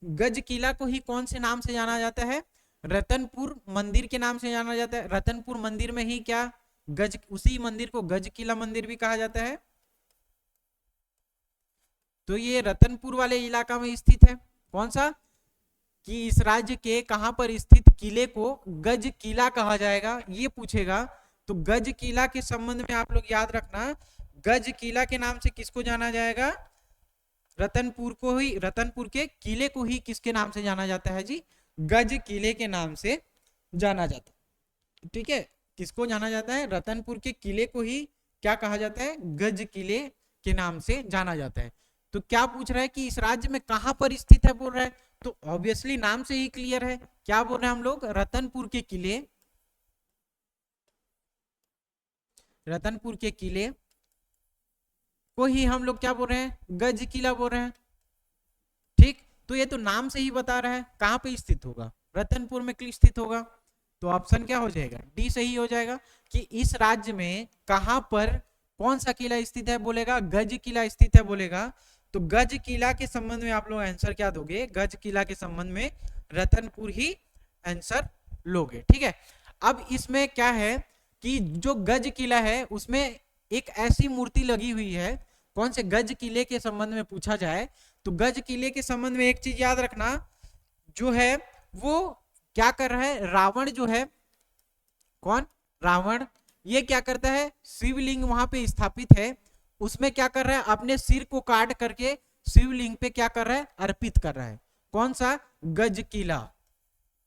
गज किला को ही कौन से नाम से जाना जाता है, रतनपुर मंदिर के नाम से जाना जाता है। रतनपुर मंदिर में ही क्या गज, उसी मंदिर को गज किला मंदिर भी कहा जाता है। तो ये रतनपुर वाले इलाका में स्थित है। कौन सा, कि इस राज्य के कहां पर स्थित किले को गज किला कहा जाएगा, ये पूछेगा। तो गज किला के संबंध में आप लोग याद रखना, गज किला के नाम से किसको जाना जाएगा? रतनपुर को ही, रतनपुर के किले को ही किसके नाम से जाना जाता है जी? गज किले के नाम से जाना जाता है। ठीक है, किसको जाना जाता है? रतनपुर के किले को ही क्या कहा जाता है? गज किले के नाम से जाना जाता है। तो क्या पूछ रहा है कि इस राज्य में कहां पर स्थित है बोल रहा है, तो ऑब्वियसली नाम से ही क्लियर है। क्या बोल रहे हैं हम लोग? रतनपुर के किले, रतनपुर के किले को ही हम लोग क्या बोल रहे हैं? गज किला बोल रहे हैं। ठीक, तो ये तो नाम से ही बता रहा है कहां पे स्थित होगा, रतनपुर में स्थित होगा। तो ऑप्शन क्या हो जाएगा? डी सही हो जाएगा कि इस राज्य में कहां पर कौन सा किला स्थित है बोलेगा? गज किला स्थित है बोलेगा। तो गज किला के संबंध में आप लोग आंसर क्या दोगे? गज किला के संबंध में रतनपुर ही आंसर लोगे। ठीक है, अब इसमें क्या है कि जो गज किला है उसमें एक ऐसी मूर्ति लगी हुई है। कौन से गज किले के संबंध में पूछा जाए तो गज किले के संबंध में एक चीज याद रखना, जो है वो क्या कर रहा है? रावण जो है, कौन? रावण, ये क्या करता है? शिवलिंग वहां पे स्थापित है, उसमें क्या कर रहा है? अपने सिर को काट करके शिवलिंग पे क्या कर रहा है? अर्पित कर रहा है। कौन सा? गज किला,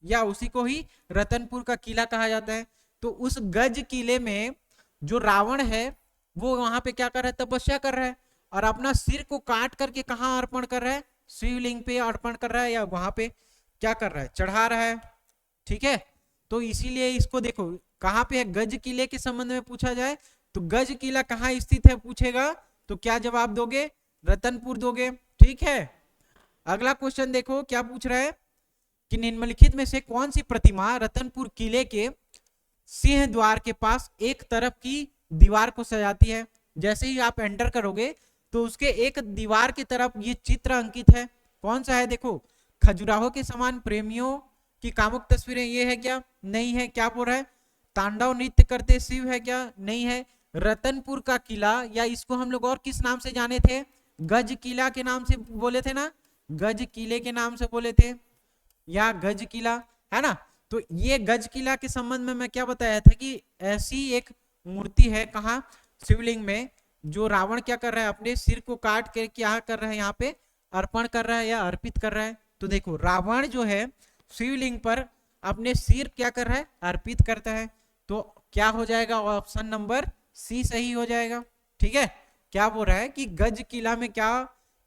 या उसी को ही रतनपुर का किला कहा जाता है। तो उस गज किले में जो रावण है वो वहां पे क्या कर रहा है? तपस्या कर रहा है, और अपना सिर को काट करके कहाँ अर्पण कर रहा है? शिवलिंग पे अर्पण कर रहा है, या वहां पे क्या कर रहा है? चढ़ा रहा है। ठीक है, तो इसीलिए इसको देखो कहां पे है? गज किले के संबंध में पूछा जाए तो गज किला कहाँ स्थित है पूछेगा तो क्या जवाब दोगे? रतनपुर दोगे। ठीक है, अगला क्वेश्चन देखो क्या पूछ रहा है कि निम्नलिखित में से कौन सी प्रतिमा रतनपुर किले के सिंह द्वार के पास एक तरफ की दीवार को सजाती है? जैसे ही आप एंटर करोगे तो उसके एक दीवार की तरफ ये चित्र अंकित है। कौन सा है? देखो, खजुराहो के समान प्रेमियों की कामुक तस्वीरें, ये है क्या? नहीं है। क्या बोल रहा है? तांडव नृत्य करते शिव है क्या? नहीं है। रतनपुर का किला, या इसको हम लोग और किस नाम से जाने थे? गज किला के नाम से बोले थे ना, गज किले के नाम से बोले थे, या गज किला, है ना। तो ये गज किला के संबंध में मैं क्या बताया था कि ऐसी एक मूर्ति है, कहाँ? शिवलिंग में, जो रावण क्या कर रहा है? अपने सिर को काट के क्या कर रहा है? यहाँ पे अर्पण कर रहा है या अर्पित कर रहा है। तो देखो, रावण जो है शिवलिंग पर अपने सिर क्या कर रहा है? अर्पित करता है। तो क्या हो जाएगा? ऑप्शन नंबर सी सही हो जाएगा। ठीक है, क्या बोल रहा है कि गज किला में क्या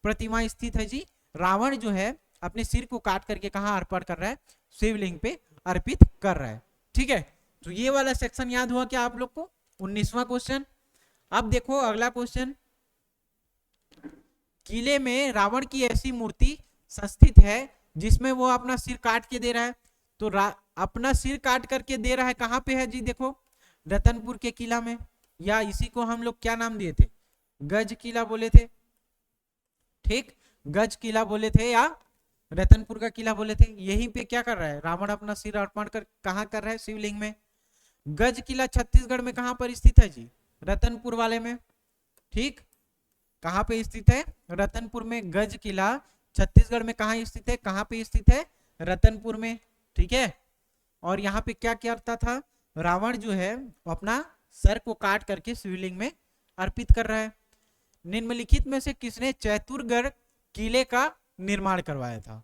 प्रतिमा स्थित है जी? रावण जो है अपने सिर को काट करके कहाँ अर्पण कर रहा है? शिवलिंग पे अर्पित कर रहा है। ठीक है, तो ये वाला सेक्शन याद हुआ क्या आप लोग को? 19वां क्वेश्चन। अब देखो अगला क्वेश्चन, किले में रावण की ऐसी मूर्ति संस्थित है जिसमें वो अपना सिर काट के दे रहा है। तो अपना सिर काट करके दे रहा है कहां पे है जी? देखो, रतनपुर के किला में, या इसी को हम लोग क्या नाम दिए थे? गज किला बोले थे। ठीक, गज किला बोले थे या रतनपुर का किला बोले थे। यहीं पे क्या कर रहा है? रावण अपना सिर अर्पण कर कहां कर रहा है? शिवलिंग में। गज किला छत्तीसगढ़ में कहां पर स्थित है जी? रतनपुर वाले में। ठीक, कहां पे स्थित है? रतनपुर में। गज किला छत्तीसगढ़ में कहां स्थित है? कहां पे स्थित है? रतनपुर में। ठीक है, और यहाँ पे क्या करता था? रावण जो है अपना सर को काट करके शिवलिंग में अर्पित कर रहा है। निम्नलिखित में से किसने चैतुरगढ़ किले का निर्माण करवाया था?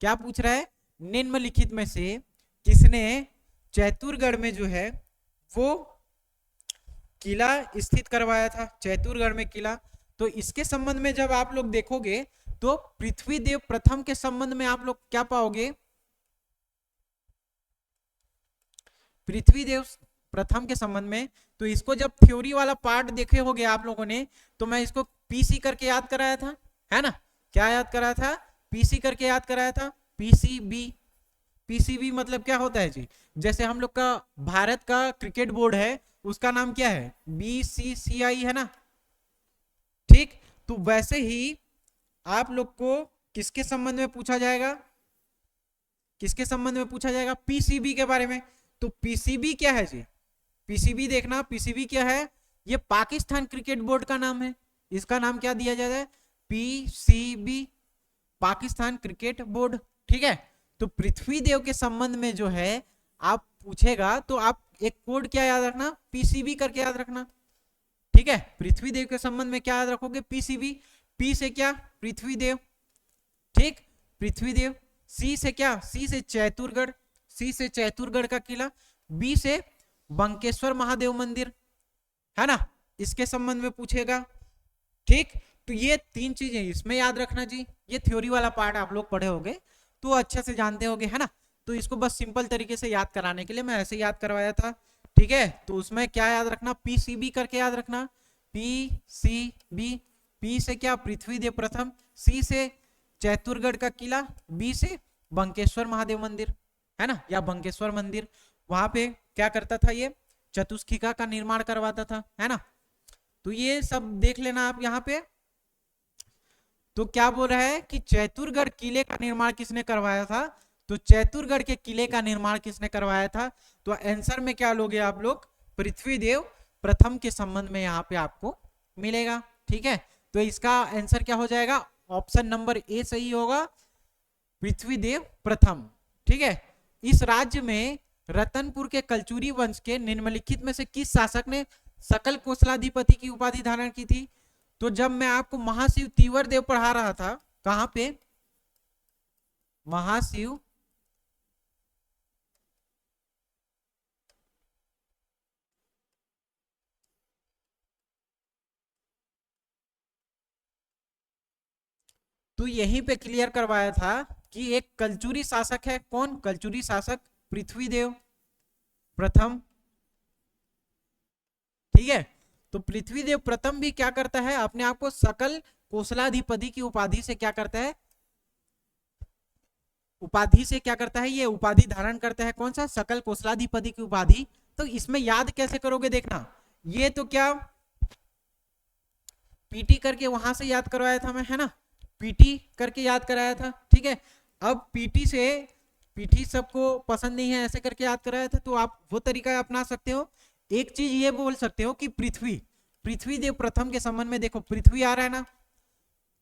क्या पूछ रहा है? निम्नलिखित में से किसने चैतुरगढ़ में जो है वो किला स्थित करवाया था? चैतुरगढ़ में किला। तो इसके संबंध में जब आप लोग देखोगे तो पृथ्वीदेव प्रथम के संबंध में आप लोग क्या पाओगे? पृथ्वीदेव प्रथम के संबंध में। तो इसको जब थ्योरी वाला पार्ट देखे होगे आप लोगों ने, तो मैं इसको पीसी करके याद कराया था, है ना। क्या याद कराया था? पीसी करके याद कराया था। पीसीबी। पीसीबी मतलब क्या होता है जी? जैसे हम लोग का भारत का क्रिकेट बोर्ड है, उसका नाम क्या है? बीसीसीआई, है ना। ठीक, तो वैसे ही आप लोग को किसके संबंध में पूछा जाएगा? किसके संबंध में पूछा जाएगा? पीसीबी के बारे में। तो पीसीबी क्या है जी? पीसीबी देखना, पीसीबी क्या है? ये पाकिस्तान क्रिकेट बोर्ड का नाम है। इसका नाम क्या दिया जाता है? PCB, Pakistan cricket board. ठीक है, तो पृथ्वी देव के संबंध में जो है आप पूछेगा तो आप एक कोड क्या याद रखना, पीसीबी करके याद रखना। ठीक है, पृथ्वी देव के संबंध में क्या याद रखोगे, पीसीबी। पी से क्या, पृथ्वी देव, ठीक, पृथ्वी देव। सी से क्या, सी से चैतुरगढ़, सी से चैतुरगढ़ का किला। बी से बंकेश्वर महादेव मंदिर, है ना, इसके संबंध में पूछेगा। ठीक, तो ये तीन चीजें इसमें याद रखना जी। ये थ्योरी वाला पार्ट आप लोग पढ़े होगे तो अच्छे से जानते होगे, है ना। तो इसको बस सिंपल तरीके से याद कराने के लिए मैं ऐसे याद करवाया था। ठीक है, तो उसमें क्या याद रखना, पीसीबी करके याद रखना, पीसीबी। पी से क्या, पृथ्वी देव प्रथम। सी से चैतुरगढ़ का किला। बी से बंकेश्वर महादेव मंदिर, है ना, या बंकेश्वर मंदिर। वहां पे क्या करता था, ये चतुष्किका का निर्माण करवाता था, है ना। तो ये सब देख लेना आप यहाँ पे। तो क्या बोल रहा है कि चैतुरगढ़ किले का निर्माण किसने करवाया था, तो चैतुरगढ़ के किले का निर्माण किसने करवाया था, तो आंसर में क्या लोगे आप लोग, पृथ्वी देव प्रथम के संबंध में यहाँ पे आपको मिलेगा। ठीक है, तो इसका आंसर क्या हो जाएगा, ऑप्शन नंबर ए सही होगा, पृथ्वी देव प्रथम। ठीक है, इस राज्य में रतनपुर के कलचुरी वंश के निम्नलिखित में से किस शासक ने सकल कोसलाधिपति की उपाधि धारण की थी, तो जब मैं आपको महाशिव तीवर देव पढ़ा रहा था, कहां पे, महाशिव तो यहीं पे क्लियर करवाया था कि एक कलचुरी शासक है, कौन, कलचुरी शासक पृथ्वी देव प्रथम। ठीक है, तो पृथ्वी देव प्रथम भी क्या करता है, अपने आप को सकल कोसलाधिपति की उपाधि से क्या करता है, उपाधि से क्या करता है, ये उपाधि धारण करता है, कौन सा, सकल कोसलाधिपति की उपाधि। तो इसमें याद कैसे करोगे देखना, ये तो क्या पीटी करके वहां से याद करवाया था मैं, है ना, पीटी करके याद कराया था। ठीक है, अब पीटी से, पीटी सबको पसंद नहीं है, ऐसे करके याद कराया था, तो आप वो तरीका अपना सकते हो। एक चीज ये बोल सकते हो कि पृथ्वी देव प्रथम के संबंध में देखो, पृथ्वी आ रहा है ना,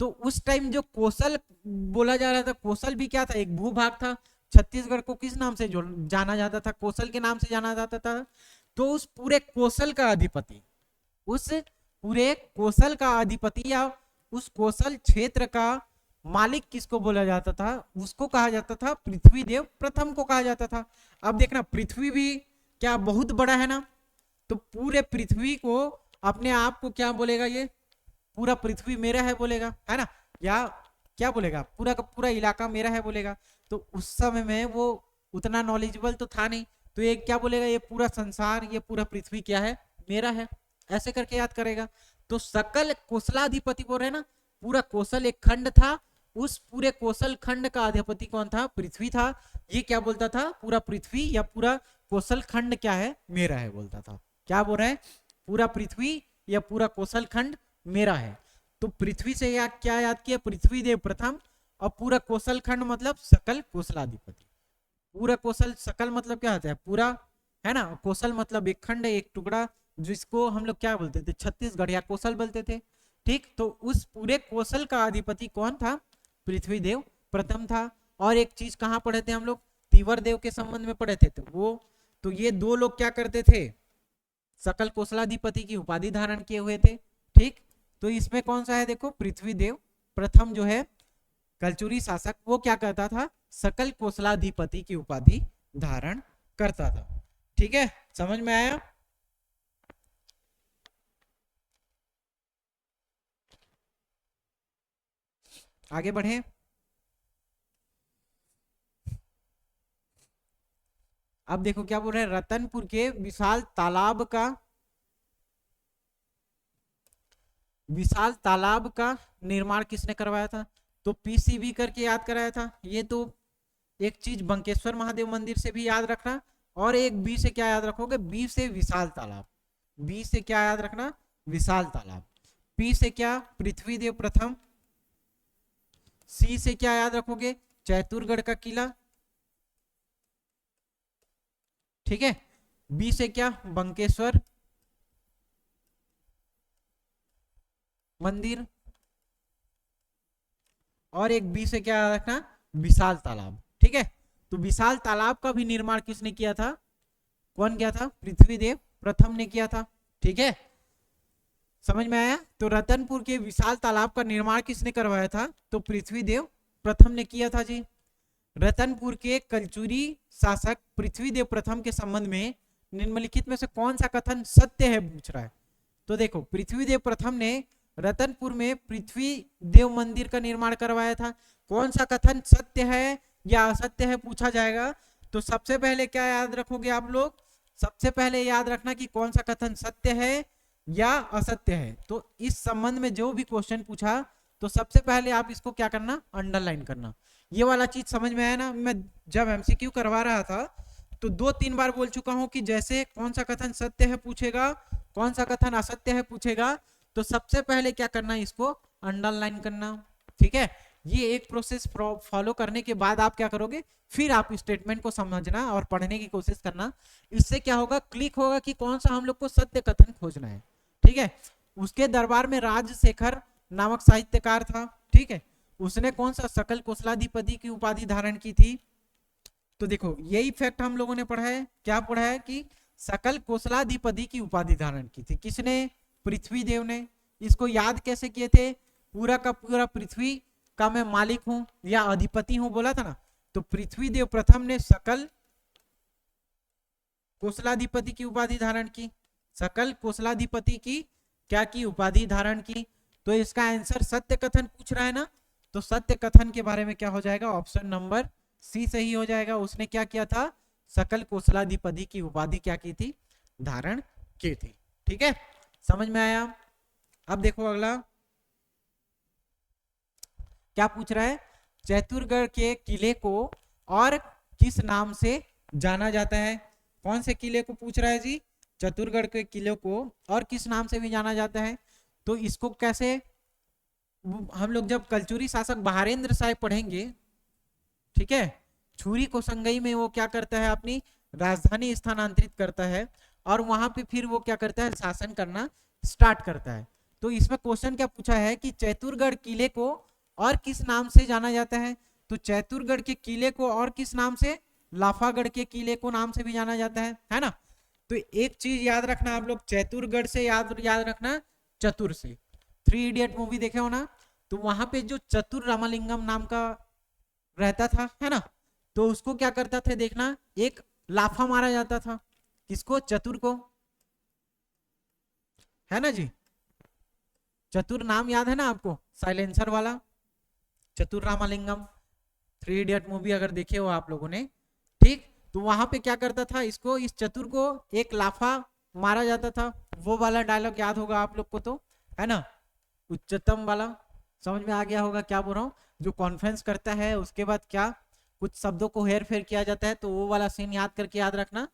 तो उस टाइम जो कोसल बोला जा रहा था, कोसल भी क्या था, एक भूभाग था। छत्तीसगढ़ को किस नाम से जाना जाता था, कोसल के नाम से जाना जाता था। तो उस पूरे कोसल का अधिपति, उस पूरे कोसल का अधिपति या उस कोसल क्षेत्र का मालिक किसको बोला जाता था, उसको कहा जाता था पृथ्वी देव प्रथम को कहा जाता था। अब देखना, पृथ्वी भी क्या बहुत बड़ा है ना, तो पूरे पृथ्वी को अपने आप को क्या बोलेगा, ये पूरा पृथ्वी मेरा है बोलेगा, है ना, या क्या बोलेगा, पूरा का पूरा इलाका मेरा है बोलेगा। तो उस समय में वो उतना नॉलेजेबल तो था नहीं, तो ये क्या बोलेगा, ये पूरा संसार, ये पूरा पृथ्वी क्या है, मेरा है, ऐसे करके याद करेगा। तो सकल कोसलाधिपति बोल रहे हैं ना, पूरा कोसल एक खंड था, उस पूरे कोसल खंड का अधिपति कौन था, पृथ्वी था। ये क्या बोलता था, पूरा पृथ्वी या पूरा कोसल खंड क्या है, मेरा है बोलता था। क्या बोल रहे हैं, पूरा पृथ्वी या पूरा कोसल खंड मेरा है। तो पृथ्वी से क्या याद किया, पृथ्वी देव प्रथम, और पूरा कोसल खंड मतलब सकल कोसलाधिपति। पूरा कोसल, सकल मतलब क्या होता है, पूरा, है ना, कोसल मतलब एक खंड, एक टुकड़ा, जिसको हम लोग क्या बोलते थे, छत्तीसगढ़ या कोसल बोलते थे। ठीक, तो उस पूरे कोसल का अधिपति कौन था, पृथ्वी देव प्रथम था। और एक चीज कहाँ पढ़े थे हम लोग, तीवर देव के संबंध में पढ़े थे, तो ये दो लोग क्या करते थे, सकल कोसलाधिपति की उपाधि धारण किए हुए थे। ठीक, तो इसमें कौन सा है, देखो पृथ्वी देव प्रथम जो है कलचुरी शासक, वो क्या करता था, सकल कोसलाधिपति की उपाधि धारण करता था। ठीक है, समझ में आया। आगे बढ़े। अब देखो क्या बोल रहे हैं, रतनपुर के विशाल तालाब का निर्माण किसने करवाया था, तो पीसीबी करके याद कराया था। ये तो एक चीज बंकेश्वर महादेव मंदिर से भी याद रखना, और एक बी से क्या याद रखोगे, बी से विशाल तालाब, बी से क्या याद रखना, विशाल तालाब। पी से क्या, पृथ्वी देव प्रथम। सी से क्या याद रखोगे, चैतुरगढ़ का किला। ठीक है, बी से क्या, बंकेश्वर मंदिर, और एक बी से क्या रखना, विशाल तालाब। ठीक है, तो विशाल तालाब का भी निर्माण किसने किया था? कौन किया था? पृथ्वीदेव प्रथम ने किया था। ठीक है, समझ में आया? तो रतनपुर के विशाल तालाब का निर्माण किसने करवाया था? तो पृथ्वीदेव प्रथम ने किया था जी। रतनपुर के कलचुरी शासक पृथ्वीदेव प्रथम के संबंध में निम्नलिखित में से कौन सा कथन सत्य है पूछ रहा है। तो देखो, पृथ्वीदेव प्रथम ने रतनपुर में पृथ्वी देव मंदिर का निर्माण करवाया था। कौन सा कथन सत्य है या असत्य है पूछा जाएगा, तो सबसे पहले क्या याद रखोगे आप लोग? सबसे पहले याद रखना कि कौन सा कथन सत्य है या असत्य है। तो इस संबंध में जो भी क्वेश्चन पूछा तो सबसे पहले आप इसको क्या करना? अंडरलाइन करना। ये वाला चीज समझ में आया ना? मैं जब एमसीक्यू करवा रहा था तो 2-3 बार बोल चुका हूं कि जैसे कौन सा कथन सत्य है पूछेगा, कौन सा कथन असत्य है पूछेगा, तो सबसे पहले क्या करना? इसको अंडरलाइन करना। ठीक है, ये एक प्रोसेस फॉलो करने के बाद आप क्या करोगे? फिर आप स्टेटमेंट को समझना और पढ़ने की कोशिश करना। इससे क्या होगा? क्लिक होगा कि कौन सा हम लोग को सत्य कथन खोजना है। ठीक है, उसके दरबार में राजशेखर नामक साहित्यकार था। ठीक है, उसने कौन सा? सकल कोसलाधिपति की उपाधि धारण की थी। तो देखो, यही फैक्ट हम लोगों ने पढ़ा है। क्या पढ़ा है? कि सकल कोसलाधिपति की उपाधि धारण की थी। किसने? पृथ्वीदेव ने। इसको याद कैसे किए थे? पूरा का पूरा पृथ्वी का मैं मालिक हूं या अधिपति हूं बोला था ना, तो पृथ्वीदेव प्रथम ने सकल कोसलाधिपति की उपाधि धारण की। सकल कोसलाधिपति की क्या की? उपाधि धारण की। तो इसका आंसर सत्य कथन पूछ रहा है ना, तो सत्य कथन के बारे में क्या हो जाएगा? ऑप्शन नंबर सी सही हो जाएगा। उसने क्या किया था? सकल कोसलाधिपति की उपाधि क्या की थी? धारण की थी। ठीक है, समझ में आया? अब देखो अगला क्या पूछ रहा है? चैतुरगढ़ के किले को और किस नाम से जाना जाता है? कौन से किले को पूछ रहा है जी? चतुरगढ़ के किले को और किस नाम से भी जाना जाता है। तो इसको कैसे हम लोग जब कलचुरी शासक बहारेंद्र साहब पढ़ेंगे, ठीक है, छुरी को संगई में वो क्या करता है? अपनी राजधानी स्थानांतरित करता है और वहां पे फिर वो क्या करता है? शासन करना स्टार्ट करता है। तो इसमें क्वेश्चन क्या पूछा है कि चैतुरगढ़ किले को और किस नाम से जाना जाता है? तो चैतुरगढ़ के किले को और किस नाम से? लाफागढ़ के किले को नाम से भी जाना जाता है ना। तो एक चीज याद रखना आप लोग, चैतुरगढ़ से याद रखना चतुर से। 3 इडियट मूवी देखे हो ना, तो वहां पे जो चतुर रामालिंगम नाम का रहता था, है ना, तो उसको क्या करता था? देखना, एक लाफा मारा जाता था। किसको? चतुर को, है ना जी। चतुर नाम याद है ना आपको? साइलेंसर वाला चतुर रामालिंगम। 3 इडियट मूवी अगर देखे हो आप लोगों ने, ठीक, तो वहां पे क्या करता था? इसको, इस चतुर को एक लाफा मारा जाता था। वो वाला डायलॉग याद होगा आप लोग को, तो है ना, उच्चतम वाला। समझ में आ गया होगा क्या बोल रहा हूँ? जो कॉन्फ्रेंस करता है उसके बाद क्या कुछ शब्दों को हेर फेर किया जाता है, तो वो वाला सीन याद करके याद रखना।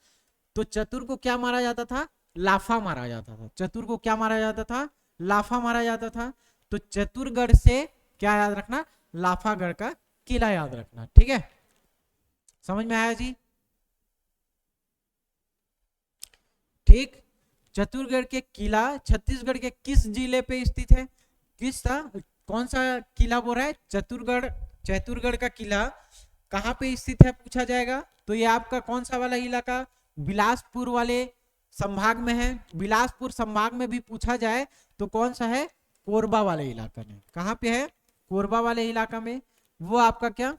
तो चतुर को क्या मारा जाता था? लाफा मारा जाता था। चतुर को क्या मारा जाता था? लाफा मारा जाता था। तो चतुरगढ़ से क्या याद रखना? लाफागढ़ का किला याद रखना। ठीक है, समझ में आया जी? ठीक, चतुरगढ़ के किला छत्तीसगढ़ के किस जिले पे स्थित है? किस था? कौन सा किला बोल रहा है? चतुरगढ़। चैतुरगढ़ का किला कहाँ पे स्थित है पूछा जाएगा। तो ये आपका कौन सा वाला इलाका? बिलासपुर वाले संभाग में है। बिलासपुर संभाग में भी पूछा जाए तो कौन सा है? कोरबा वाले इलाका में। कहाँ पे है? कोरबा वाले इलाका में। वो आपका क्या?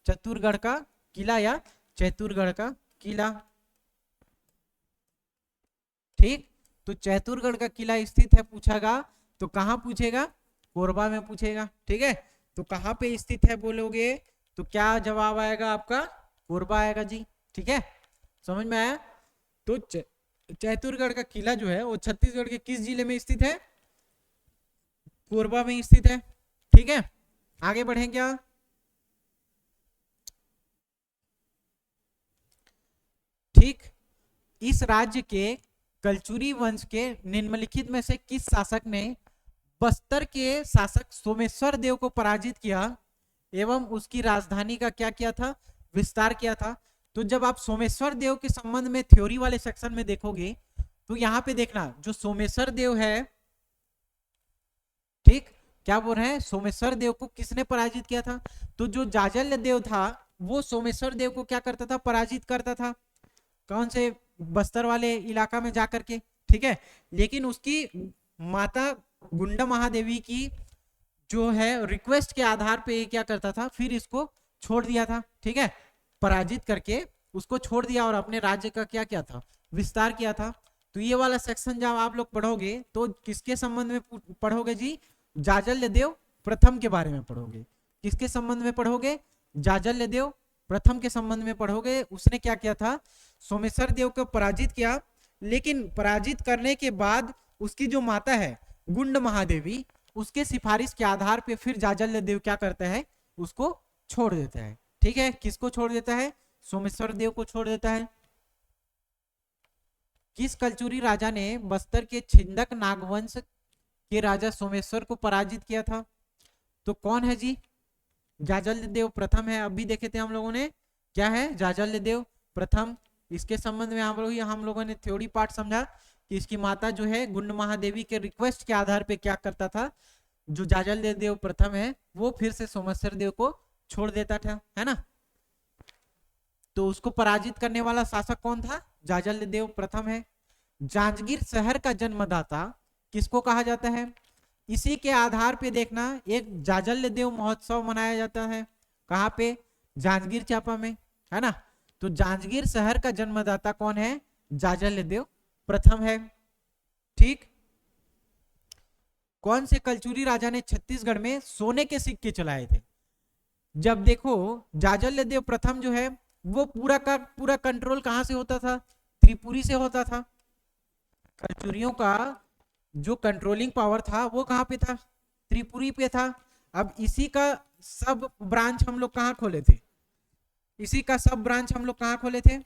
चतुरगढ़ का किला या चैतुरगढ़ का किला। ठीक, तो चैतुरगढ़ का किला स्थित है पूछेगा तो कहाँ पूछेगा? कोरबा में पूछेगा। ठीक है, तो कहाँ पे स्थित है बोलोगे तो क्या जवाब आएगा आपका? कोरबा आएगा जी। ठीक है, समझ में आया? तो चैतुरगढ़ का किला जो है वो छत्तीसगढ़ के किस जिले में स्थित है? कोरबा में स्थित है। ठीक है, आगे बढ़े क्या? ठीक, इस राज्य के कलचुरी वंश के निम्नलिखित में से किस शासक ने बस्तर के शासक सोमेश्वर देव को पराजित किया एवं उसकी राजधानी का क्या किया था? विस्तार किया था। तो जब आप सोमेश्वर देव के संबंध में थ्योरी वाले सेक्शन में देखोगे तो यहां पे देखना, जो सोमेश्वर देव है, ठीक, क्या बोल रहे हैं? सोमेश्वर देव को किसने पराजित किया था? तो जो जाजल्य देव था वो सोमेश्वर देव को क्या करता था, पराजित करता था, कौन से, बस्तर वाले इलाका में जाकर के, ठीक है। लेकिन उसकी माता गुंडा महादेवी की जो है रिक्वेस्ट के आधार पे ये क्या करता था, फिर इसको छोड़ दिया था, ठीक है, पराजित करके उसको छोड़ दिया और अपने राज्य का क्या किया था, विस्तार किया था। तो ये वाला सेक्शन जब आप लोग पढ़ोगे तो किसके संबंध में पढ़ोगे जी, जाजल्य देव प्रथम के बारे में पढ़ोगे। किसके संबंध में पढ़ोगे, जाजल्य देव प्रथम के संबंध में पढ़ोगे। उसने क्या किया था, सोमेश्वर देव को पराजित किया, लेकिन पराजित करने के बाद उसकी जो माता है गुंड महादेवी, उसके सिफारिश के आधार पे फिर जाजल्य देव क्या करता है, उसको छोड़ देता है, ठीक है। किसको छोड़ देता है, सोमेश्वर देव को छोड़ देता है। किस कलचुरी राजा ने बस्तर के छिंदक नागवंश के राजा सोमेश्वर को पराजित किया था, तो कौन है जी, जाजल्य देव प्रथम है। अभी देखे थे हम लोगों ने, क्या है, जाजल्य देव प्रथम। इसके संबंध में हम लोगों ने थ्योरी पार्ट समझा कि इसकी माता जो है गुंड महादेवी के रिक्वेस्ट के आधार पे क्या करता था, जो जाजल्य देव प्रथम है वो फिर से सोमेश्वर देव को छोड़ देता था, है ना। तो उसको पराजित करने वाला शासक कौन था, जाजल्य देव प्रथम है। जांजगीर शहर का जन्मदाता किसको कहा जाता है, इसी के आधार पे देखना एक जाजल्य देव महोत्सव मनाया जाता है, कहाँ पे, जांजगीर चांपा में, है ना। तो जांजगीर शहर का जन्मदाता कौन है, जाजल्य देव प्रथम है, ठीक। कौन से कलचुरी राजा ने छत्तीसगढ़ में सोने के सिक्के चलाए थे। जब देखो जाजल्य देव प्रथम जो है वो पूरा का पूरा कंट्रोल कहां से होता था, त्रिपुरी से होता था। कलचुरियों का जो कंट्रोलिंग पावर था वो कहां पे था, त्रिपुरी पे था। अब इसी का सब ब्रांच हम लोग कहां खोले थे, इसी का सब ब्रांच हम लोग कहां खोले थे,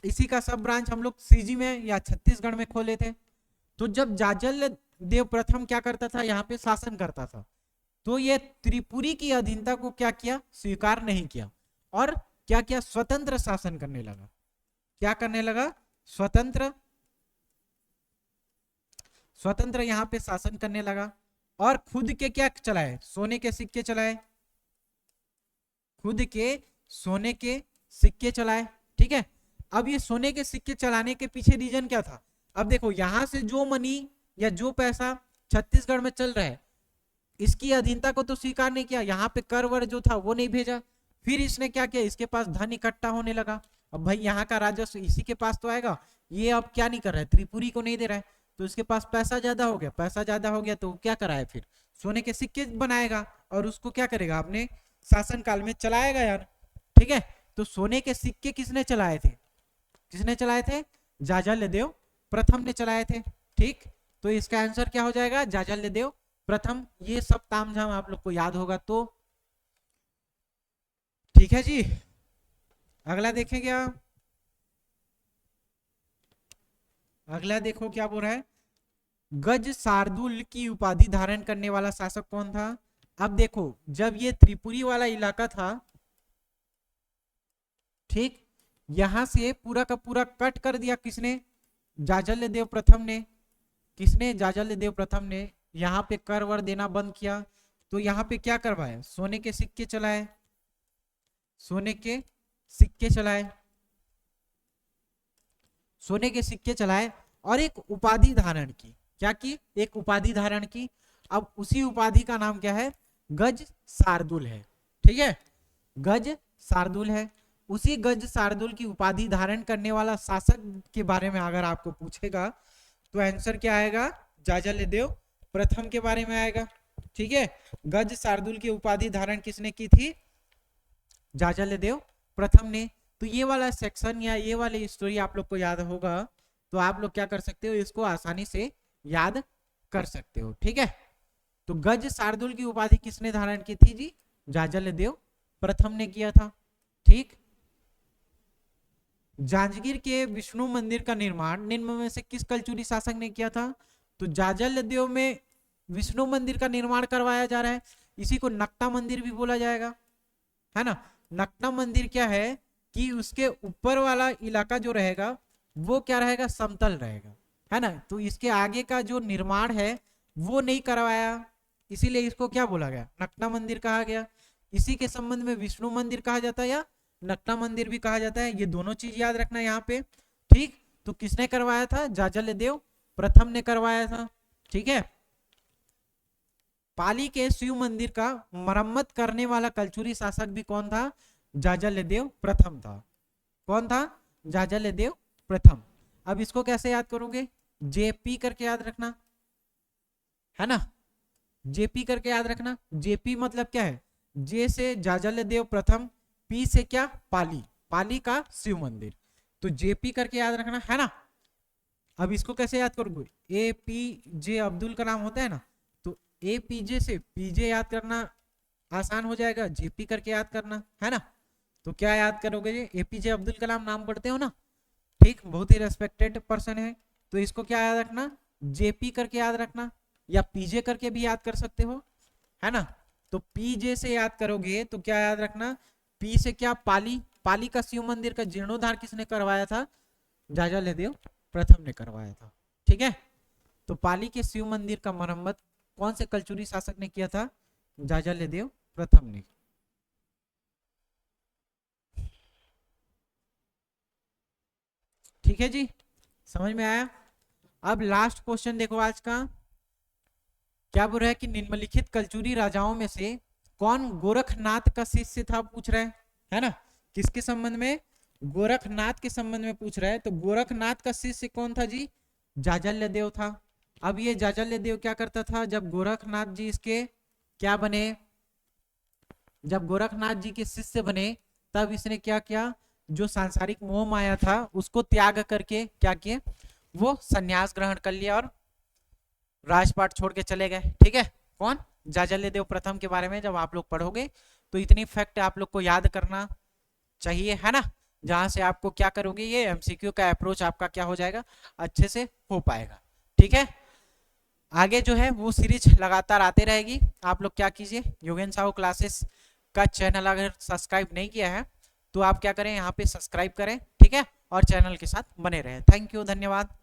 इसी का सब ब्रांच हम लोग सीजी में या छत्तीसगढ़ में खोले थे। तो जब जाजल्य देव प्रथम क्या करता था, यहाँ पे शासन करता था, तो ये त्रिपुरी की अधीनता को क्या किया, स्वीकार नहीं किया और क्या किया, स्वतंत्र शासन करने लगा। क्या करने लगा, स्वतंत्र यहाँ पे शासन करने लगा और खुद के क्या चलाए, सोने के सिक्के चलाए, खुद के सोने के सिक्के चलाए, ठीक है। अब ये सोने के सिक्के चलाने के पीछे रीजन क्या था, अब देखो यहां से जो मनी या जो पैसा छत्तीसगढ़ में चल रहा है, इसकी अधीनता को तो स्वीकार नहीं किया, यहाँ पे कर वर जो था वो नहीं भेजा। फिर इसने क्या किया, इसके पास धन इकट्ठा होने लगा। अब भाई यहाँ का राजस्व इसी के पास तो आएगा, ये अब क्या नहीं कर रहा है, त्रिपुरी को नहीं दे रहा है, तो इसके पास पैसा ज्यादा हो गया, पैसा ज्यादा हो गया तो क्या कराए, फिर सोने के सिक्के बनाएगा और उसको क्या करेगा, अपने शासन काल में चलाएगा यार, ठीक है। तो सोने के सिक्के किसने चलाए थे, किसने चलाए थे, जाजल्य देव प्रथम ने चलाए थे, ठीक। तो इसका आंसर क्या हो जाएगा, जाजल्य देव प्रथम। ये सब तामझाम आप लोग को याद होगा तो ठीक है जी। अगला देखेंगे आप, अगला देखो क्या बोल रहा है, गज शार्दुल की उपाधि धारण करने वाला शासक कौन था। अब देखो जब ये त्रिपुरी वाला इलाका था, ठीक, यहां से पूरा का पूरा कट कर दिया किसने, जाजल्य देव प्रथम ने। किसने, जाजल्य देव प्रथम ने। यहाँ पे कर वर देना बंद किया, तो यहाँ पे क्या करवाए, सोने के सिक्के चलाए, सोने के सिक्के चलाए, सोने के सिक्के चलाए और एक उपाधि धारण की, क्या की, एक उपाधि धारण की। अब उसी उपाधि का नाम क्या है, गज शार्दुल है, ठीक है, गज शार्दुल है। उसी गज शार्दुल की उपाधि धारण करने वाला शासक के बारे में अगर आपको पूछेगा तो आंसर क्या आएगा, जाजल्य देव प्रथम के बारे में आएगा, ठीक है। गज शार्दुल की उपाधि धारण किसने की थी, जाजल्य देव प्रथम ने। तो ये वाला सेक्शन या ये वाली स्टोरी आप लोग को याद होगा तो आप लोग क्या कर सकते हो, इसको आसानी से याद कर सकते हो, ठीक है। तो गज शार्दुल की उपाधि किसने धारण की थी जी, जाजल्य देव प्रथम ने किया था, ठीक। जांजगीर के विष्णु मंदिर का निर्माण निम्न में से किस कलचुरी शासक ने किया था। तो जाजल्य देव में विष्णु मंदिर का निर्माण करवाया जा रहा है, इसी को नक्टा मंदिर भी बोला जाएगा, है ना। नक्टा मंदिर क्या है कि उसके ऊपर वाला इलाका जो रहेगा वो क्या रहेगा, समतल रहेगा, है ना। तो इसके आगे का जो निर्माण है वो नहीं करवाया, इसीलिए इसको क्या बोला गया, नक्टा मंदिर कहा गया। इसी के संबंध में विष्णु मंदिर कहा जाता है या नक्टा मंदिर भी कहा जाता है। ये दोनों चीज याद रखना है यहाँ पे, ठीक। तो किसने करवाया था? जाजल्यदेव प्रथम ने करवाया था, ठीक है। पाली के शिव मंदिर का मरम्मत करने वाला कलचुरी शासक भी कौन था? जाजल्यदेव प्रथम था। कौन था? जाजल्यदेव प्रथम। अब इसको कैसे याद करोगे? जेपी करके याद रखना, है ना। जेपी करके याद रखना। जेपी मतलब क्या है? जे से जाजल्यदेव प्रथम, पी से क्या? पाली, पाली का शिव मंदिर। तो जेपी करके याद रखना, है ना। अब इसको कैसे याद करोगे? ए पी जे अब्दुल कलाम होता है ना, तो ए पी जे से पीजे याद करना आसान हो जाएगा, जेपी करके याद करना, है ना। तो क्या याद करोगे? एपीजे अब्दुल कलाम नाम पढ़ते हो ना, ठीक, बहुत ही रेस्पेक्टेड पर्सन है। तो इसको क्या याद रखना? जेपी करके याद रखना, या पीजे करके भी याद कर सकते हो, है ना। तो पीजे से याद करोगे तो क्या याद रखना? पी से क्या? पाली, पाली का शिव मंदिर का जीर्णोद्धार किसने करवाया था? जाजल्यदेव प्रथम ने करवाया था, ठीक है। तो पाली के शिव मंदिर का मरम्मत कौन से कलचुरी शासक ने किया था? जाजल्यदेव प्रथम ने। ठीक है जी, समझ में आया। अब लास्ट क्वेश्चन देखो आज का, क्या बोल रहा है कि निम्नलिखित कलचुरी राजाओं में से कौन गोरखनाथ का शिष्य था, पूछ रहे हैं, है ना। किसके संबंध में? गोरखनाथ के संबंध में पूछ रहा है। तो गोरखनाथ का शिष्य कौन था जी? जाजल्यदेव था। अब ये जाजल्यदेव क्या करता था? जब गोरखनाथ जी इसके क्या बने, जब गोरखनाथ जी के शिष्य बने, तब इसने क्या किया? जो सांसारिक मोह माया था उसको त्याग करके क्या किए? वो संन्यास ग्रहण कर लिया और राजपाट छोड़ के चले गए, ठीक है। कौन? जाजल्यदेव प्रथम के बारे में जब आप लोग पढ़ोगे तो इतनी फैक्ट आप लोग को याद करना चाहिए, है ना। जहां से आपको क्या करोगे, ये एमसीक्यू का अप्रोच आपका क्या हो जाएगा, अच्छे से हो पाएगा, ठीक है। आगे जो है वो सीरीज लगातार आते रहेगी। आप लोग क्या कीजिए, योगेन साहू क्लासेस का चैनल अगर सब्सक्राइब नहीं किया है तो आप क्या करें, यहाँ पे सब्सक्राइब करें, ठीक है, और चैनल के साथ बने रहें। थैंक यू, धन्यवाद।